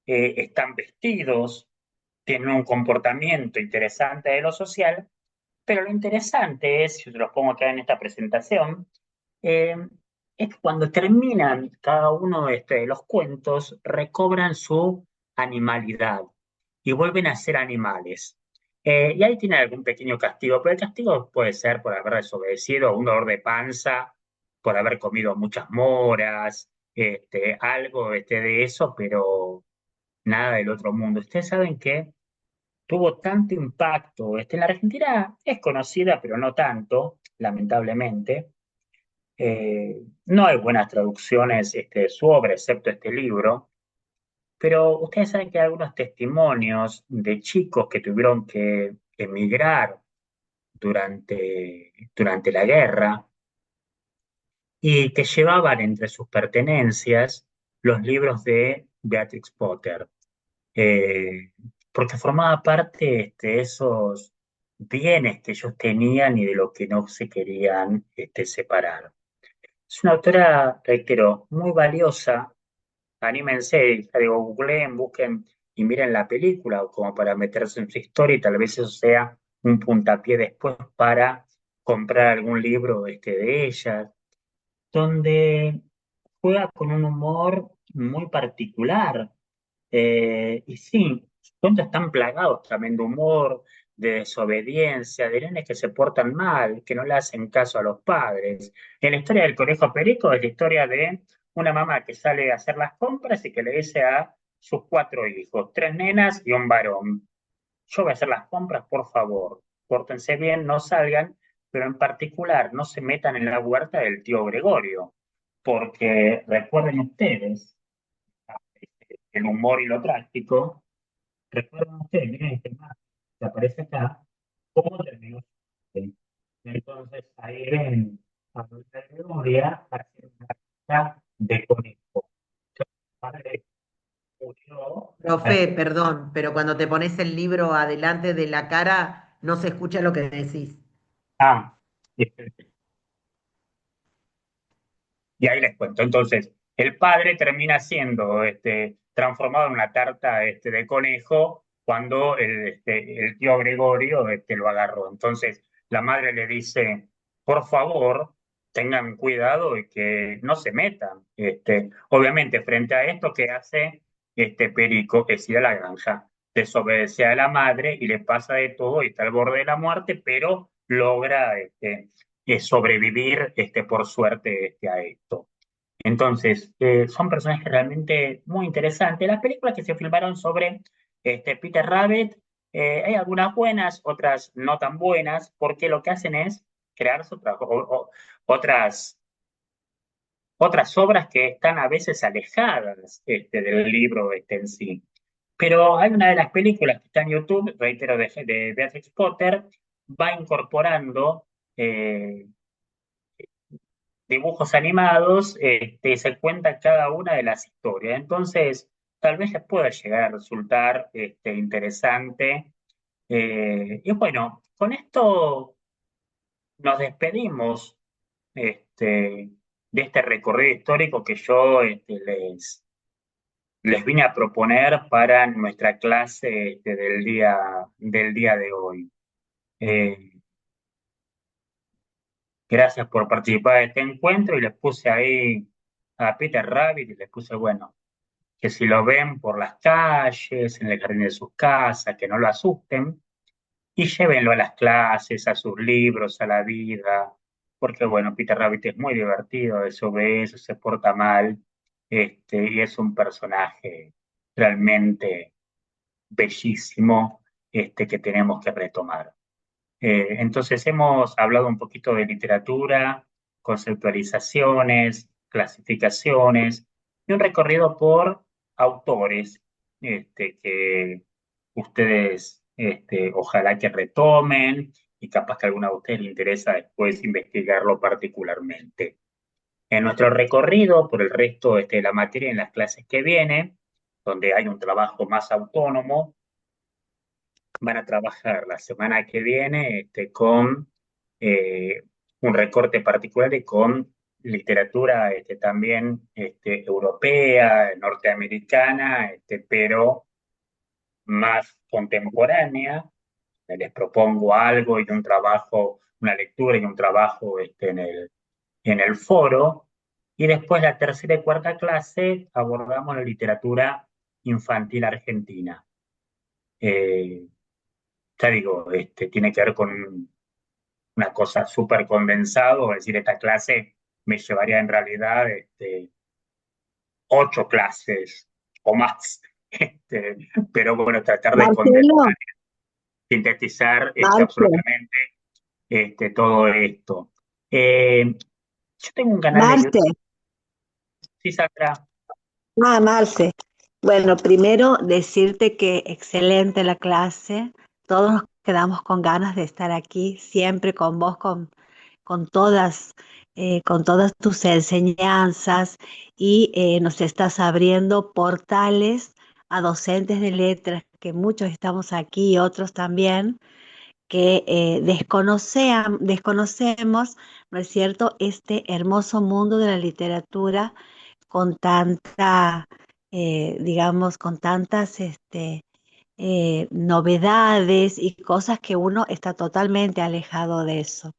[SPEAKER 1] están vestidos, tienen un comportamiento interesante de lo social, pero lo interesante es, si os lo pongo acá en esta presentación, eh, es que cuando terminan cada uno de los cuentos, recobran su animalidad y vuelven a ser animales. Y ahí tiene algún pequeño castigo, pero el castigo puede ser por haber desobedecido, un dolor de panza, por haber comido muchas moras, algo de eso, pero nada del otro mundo. Ustedes saben que tuvo tanto impacto. En la Argentina es conocida, pero no tanto, lamentablemente. No hay buenas traducciones de su obra, excepto este libro, pero ustedes saben que hay algunos testimonios de chicos que tuvieron que emigrar durante la guerra y que llevaban entre sus pertenencias los libros de Beatrix Potter. eh, Porque formaba parte de esos bienes que ellos tenían y de lo que no se querían separar. Es una autora, reitero, muy valiosa. Anímense, ya digo, googleen, busquen y miren la película como para meterse en su historia y tal vez eso sea un puntapié después para comprar algún libro de ella, donde juega con un humor muy particular. Y sí, sus cuentos están plagados también de humor, de desobediencia, de nenes que se portan mal, que no le hacen caso a los padres. En la historia del Conejo Perico es la historia de una mamá que sale a hacer las compras y que le dice a sus cuatro hijos, tres nenas y un varón: yo voy a hacer las compras, por favor, pórtense bien, no salgan, pero en particular no se metan en la huerta del tío Gregorio, porque recuerden ustedes el humor y lo trágico. Recuerden ustedes, miren este mapa que aparece acá, cómo terminó. Entonces, ahí ven a nuestra Gloria haciendo una carta de conejo. Padre murió.
[SPEAKER 2] Profe, perdón, pero cuando te pones el libro adelante de la cara, no se escucha lo que decís.
[SPEAKER 1] Ah, y ahí les cuento. Entonces, el padre termina siendo transformado en una tarta de conejo cuando el tío Gregorio lo agarró. Entonces, la madre le dice, por favor, tengan cuidado y que no se metan. Obviamente, frente a esto, ¿qué hace Perico? Es ir a la granja, desobedece a la madre y le pasa de todo y está al borde de la muerte, pero logra sobrevivir por suerte a esto. Entonces, son personajes realmente muy interesantes. Las películas que se filmaron sobre Peter Rabbit, Hay algunas buenas, otras no tan buenas, porque lo que hacen es crearse otras, otras obras que están a veces alejadas del libro en sí. Pero hay una de las películas que está en YouTube, reitero, de Beatrix Potter, va incorporando eh, dibujos animados, se cuenta cada una de las historias. Entonces, tal vez les pueda llegar a resultar interesante. Y bueno, con esto nos despedimos de este recorrido histórico que yo les vine a proponer para nuestra clase del día de hoy. Eh, Gracias por participar de este encuentro y les puse ahí a Peter Rabbit y les puse, bueno, que si lo ven por las calles, en el jardín de sus casas, que no lo asusten y llévenlo a las clases, a sus libros, a la vida, porque bueno, Peter Rabbit es muy divertido, es obeso, se porta mal, y es un personaje realmente bellísimo, que tenemos que retomar. Entonces hemos hablado un poquito de literatura, conceptualizaciones, clasificaciones y un recorrido por autores que ustedes ojalá que retomen y capaz que a alguna de ustedes le interesa después investigarlo particularmente. En nuestro recorrido por el resto de la materia en las clases que vienen, donde hay un trabajo más autónomo, van a trabajar la semana que viene con eh, un recorte particular y con literatura también europea, norteamericana, pero más contemporánea. Les propongo algo y un trabajo, una lectura y un trabajo en el foro. Y después la tercera y cuarta clase abordamos la literatura infantil argentina. Eh, ya digo, tiene que ver con una cosa súper condensado, es decir, esta clase me llevaría en realidad 8 clases o más, pero bueno, tratar de
[SPEAKER 4] Marcelo,
[SPEAKER 1] condensar, sintetizar
[SPEAKER 4] Marce,
[SPEAKER 1] absolutamente todo esto. Yo tengo un canal de
[SPEAKER 4] Marce,
[SPEAKER 1] YouTube, sí, Sandra.
[SPEAKER 4] Marce. Bueno, primero decirte que excelente la clase. Todos nos quedamos con ganas de estar aquí, siempre con vos, con todas tus enseñanzas y nos estás abriendo portales a docentes de letras, que muchos estamos aquí y otros también, que desconocemos, ¿no es cierto?, este hermoso mundo de la literatura con digamos, con tantas novedades y cosas que uno está totalmente alejado de eso.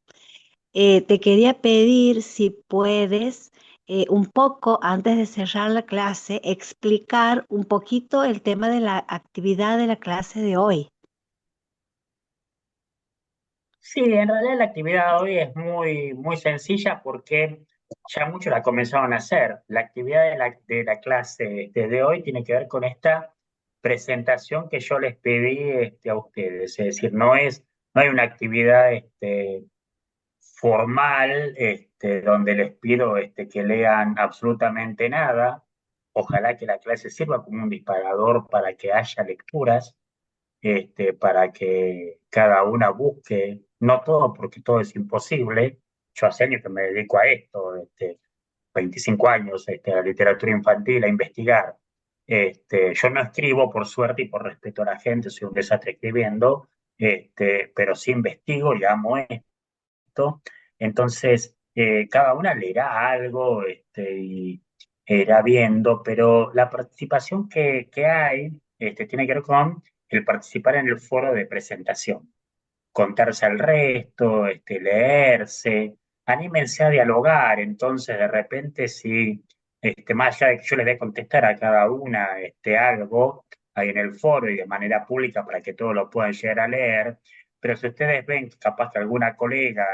[SPEAKER 4] Te quería pedir si puedes, un poco antes de cerrar la clase, explicar un poquito el tema de la actividad de la clase de hoy.
[SPEAKER 1] Sí, en realidad la actividad hoy es muy, muy sencilla porque ya muchos la comenzaron a hacer. La actividad de la clase de hoy tiene que ver con esta presentación que yo les pedí a ustedes. Es decir, no hay una actividad formal donde les pido que lean absolutamente nada. Ojalá que la clase sirva como un disparador para que haya lecturas, para que cada una busque, no todo porque todo es imposible. Yo hace años que me dedico a esto, 25 años a la literatura infantil, a investigar. Yo no escribo por suerte y por respeto a la gente, soy un desastre escribiendo, pero sí investigo y amo esto. Entonces, cada una leerá algo y irá viendo, pero la participación que hay tiene que ver con el participar en el foro de presentación, contarse al resto, leerse, anímense a dialogar. Entonces, de repente, si más allá de que yo les dé a contestar a cada una algo ahí en el foro y de manera pública para que todos lo puedan llegar a leer, pero si ustedes ven que capaz que alguna colega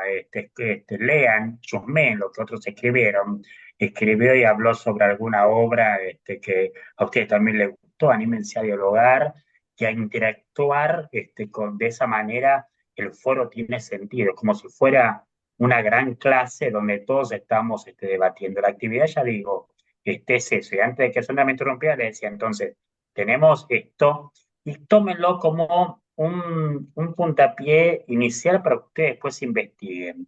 [SPEAKER 1] lean, chusmeen lo que otros escribieron, escribió y habló sobre alguna obra que a ustedes también les gustó, anímense a dialogar que a interactuar de esa manera el foro tiene sentido, como si fuera una gran clase donde todos estamos debatiendo. La actividad, ya digo, es eso. Y antes de que Sandra me interrumpiera, le decía, entonces, tenemos esto, y tómenlo como un puntapié inicial para que ustedes después investiguen.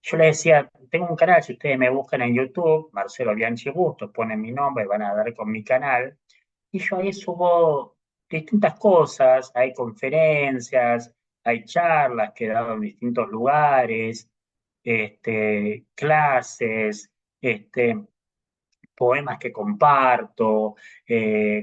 [SPEAKER 1] Yo le decía, tengo un canal, si ustedes me buscan en YouTube, Marcelo Bianchi Bustos, ponen mi nombre, van a dar con mi canal, y yo ahí subo distintas cosas, hay conferencias, hay charlas que he dado en distintos lugares, clases, poemas que comparto,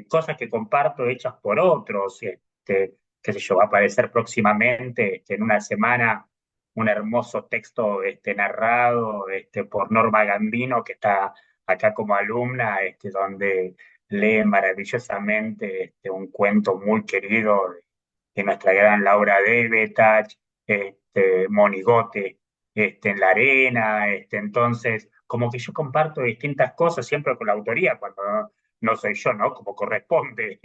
[SPEAKER 1] cosas que comparto hechas por otros, qué sé yo, va a aparecer próximamente, en una semana, un hermoso texto narrado por Norma Gambino, que está acá como alumna, donde lee maravillosamente un cuento muy querido de nuestra gran Laura Devetach, Monigote, en la arena, entonces, como que yo comparto distintas cosas siempre con la autoría, cuando no soy yo, ¿no? Como corresponde,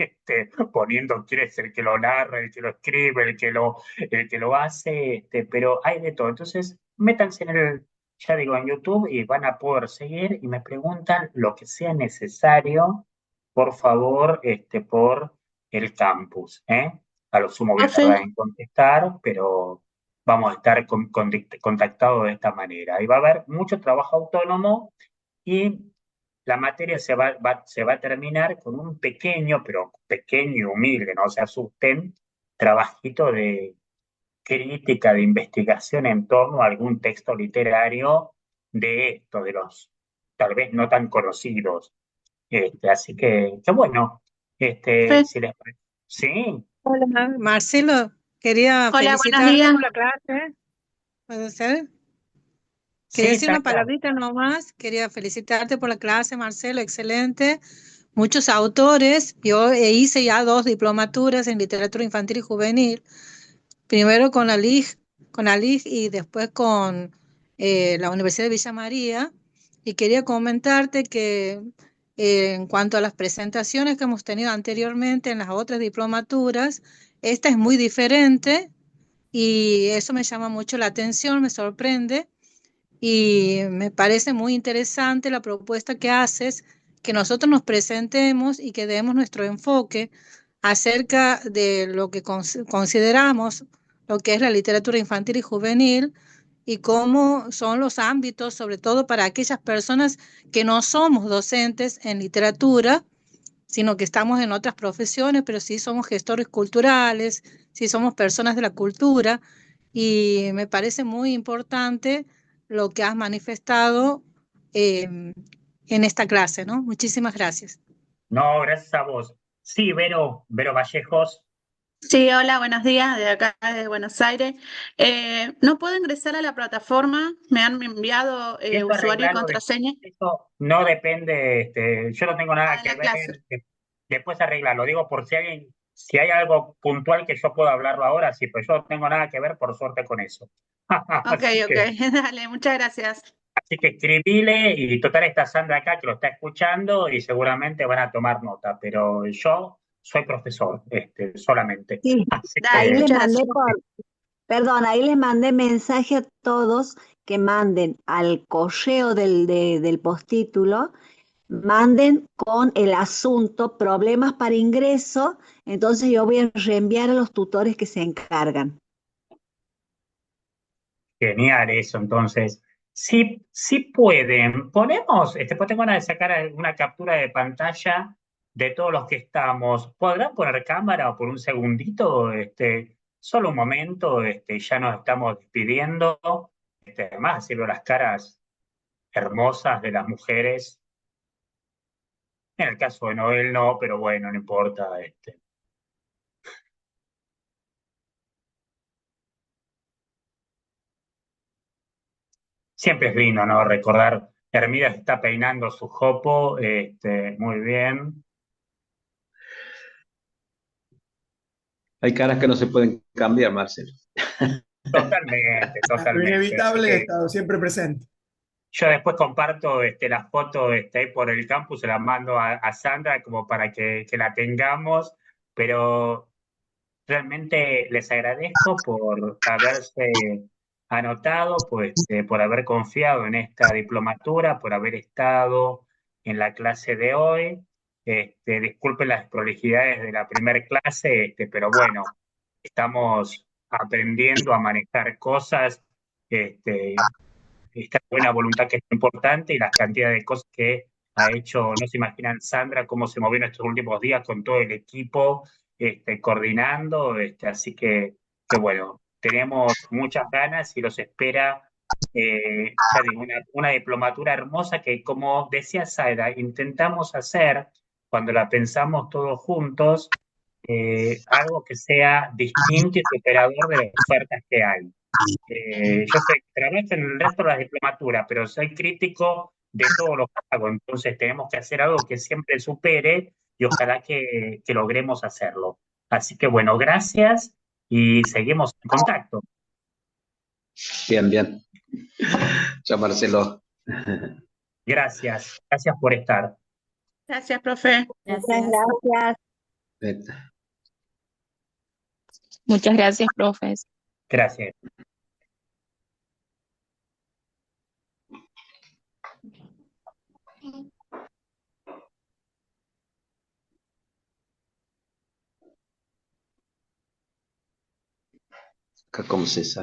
[SPEAKER 1] poniendo quién es el que lo narra, el que lo escribe, el que lo hace, pero hay de todo. Entonces, métanse ya digo, en YouTube y van a poder seguir y me preguntan lo que sea necesario, por favor, por el campus, ¿eh? A lo sumo voy a
[SPEAKER 5] Profe,
[SPEAKER 1] tardar en contestar, pero vamos a estar contactados de esta manera. Y va a haber mucho trabajo autónomo y la materia se va a terminar con un pequeño, pero pequeño y humilde, no se asusten, trabajito de crítica, de investigación en torno a algún texto literario de esto, de los tal vez no tan conocidos. Así que bueno,
[SPEAKER 5] profe,
[SPEAKER 1] si les parece. Sí,
[SPEAKER 6] Hola, Marcelo, quería
[SPEAKER 5] hola, buenos
[SPEAKER 6] felicitarte
[SPEAKER 5] días.
[SPEAKER 6] por la clase. ¿Puede ser? Quería
[SPEAKER 1] sí,
[SPEAKER 6] decir una
[SPEAKER 1] Sandra.
[SPEAKER 6] palabrita nomás. Quería felicitarte por la clase, Marcelo, excelente. Muchos autores. Yo hice ya 2 diplomaturas en literatura infantil y juvenil. Primero con la LIG y después con la Universidad de Villa María. Y quería comentarte que en cuanto a las presentaciones que hemos tenido anteriormente en las otras diplomaturas, esta es muy diferente y eso me llama mucho la atención, me sorprende y me parece muy interesante la propuesta que haces, que nosotros nos presentemos y que demos nuestro enfoque acerca de lo que consideramos lo que es la literatura infantil y juvenil y cómo son los ámbitos, sobre todo para aquellas personas que no somos docentes en literatura, sino que estamos en otras profesiones, pero sí somos gestores culturales, sí somos personas de la cultura, y me parece muy importante lo que has manifestado en esta clase, ¿no? Muchísimas gracias.
[SPEAKER 1] No, gracias a vos. Sí, Vero Vallejos.
[SPEAKER 5] Sí, hola, buenos días, de acá de Buenos Aires. No puedo ingresar a la plataforma, me han enviado
[SPEAKER 1] Eso
[SPEAKER 5] usuario y
[SPEAKER 1] arreglalo,
[SPEAKER 5] contraseña
[SPEAKER 1] eso no depende, yo no tengo nada
[SPEAKER 5] de
[SPEAKER 1] que
[SPEAKER 5] la
[SPEAKER 1] ver,
[SPEAKER 5] clase.
[SPEAKER 1] después arreglarlo. Digo, por si hay algo puntual que yo pueda hablarlo ahora, sí, pues yo no tengo nada que ver, por suerte, con eso.
[SPEAKER 5] Ok,
[SPEAKER 1] Así
[SPEAKER 5] ok,
[SPEAKER 1] que,
[SPEAKER 5] dale, muchas gracias.
[SPEAKER 1] así que escribile y total está Sandra acá que lo está escuchando y seguramente van a tomar nota, pero yo soy profesor, solamente.
[SPEAKER 4] Sí,
[SPEAKER 1] Así
[SPEAKER 5] Dale,
[SPEAKER 4] ahí
[SPEAKER 1] que,
[SPEAKER 4] les
[SPEAKER 5] muchas
[SPEAKER 4] mandé
[SPEAKER 5] gracias.
[SPEAKER 4] perdón, ahí les mandé mensaje a todos que manden al correo del postítulo, manden con el asunto problemas para ingreso, entonces yo voy a reenviar a los tutores que se encargan.
[SPEAKER 1] genial eso, entonces. Si pueden, pues tengo ganas de sacar una captura de pantalla de todos los que estamos. ¿Podrán poner cámara por un segundito? Solo un momento, ya nos estamos despidiendo. Además, así veo las caras hermosas de las mujeres. En el caso de Noel no, pero bueno, no importa. Siempre es lindo, ¿no? Recordar, Hermida se está peinando su jopo, muy bien.
[SPEAKER 7] Hay caras que no se pueden cambiar, Marcel.
[SPEAKER 1] Totalmente,
[SPEAKER 8] Lo
[SPEAKER 1] totalmente. Así
[SPEAKER 8] inevitable ha
[SPEAKER 1] que
[SPEAKER 8] estado siempre presente.
[SPEAKER 1] yo después comparto la foto ahí por el campus, se la mando a Sandra como para que la tengamos, pero realmente les agradezco por haberse anotado, pues, por haber confiado en esta diplomatura, por haber estado en la clase de hoy. Disculpen las prolijidades de la primera clase, pero bueno, estamos aprendiendo a manejar cosas, este, esta buena voluntad que es importante y las cantidades de cosas que ha hecho, no se imaginan Sandra cómo se movió en estos últimos días con todo el equipo coordinando, así que bueno, tenemos muchas ganas y los espera, ya digo, una diplomatura hermosa que como decía Zaira, intentamos hacer cuando la pensamos todos juntos, algo que sea distinto y superador de las ofertas que hay. Yo trabajo en el resto de la diplomatura, pero soy crítico de todo lo que hago, entonces tenemos que hacer algo que siempre supere y ojalá que logremos hacerlo. Así que bueno, gracias y seguimos en contacto.
[SPEAKER 7] Bien, bien. Chao, Marcelo.
[SPEAKER 1] Gracias, gracias por estar.
[SPEAKER 5] Gracias, profe.
[SPEAKER 4] Muchas gracias.
[SPEAKER 8] Muchas gracias, profes.
[SPEAKER 1] Gracias.
[SPEAKER 7] Acá, ¿cómo se sabe?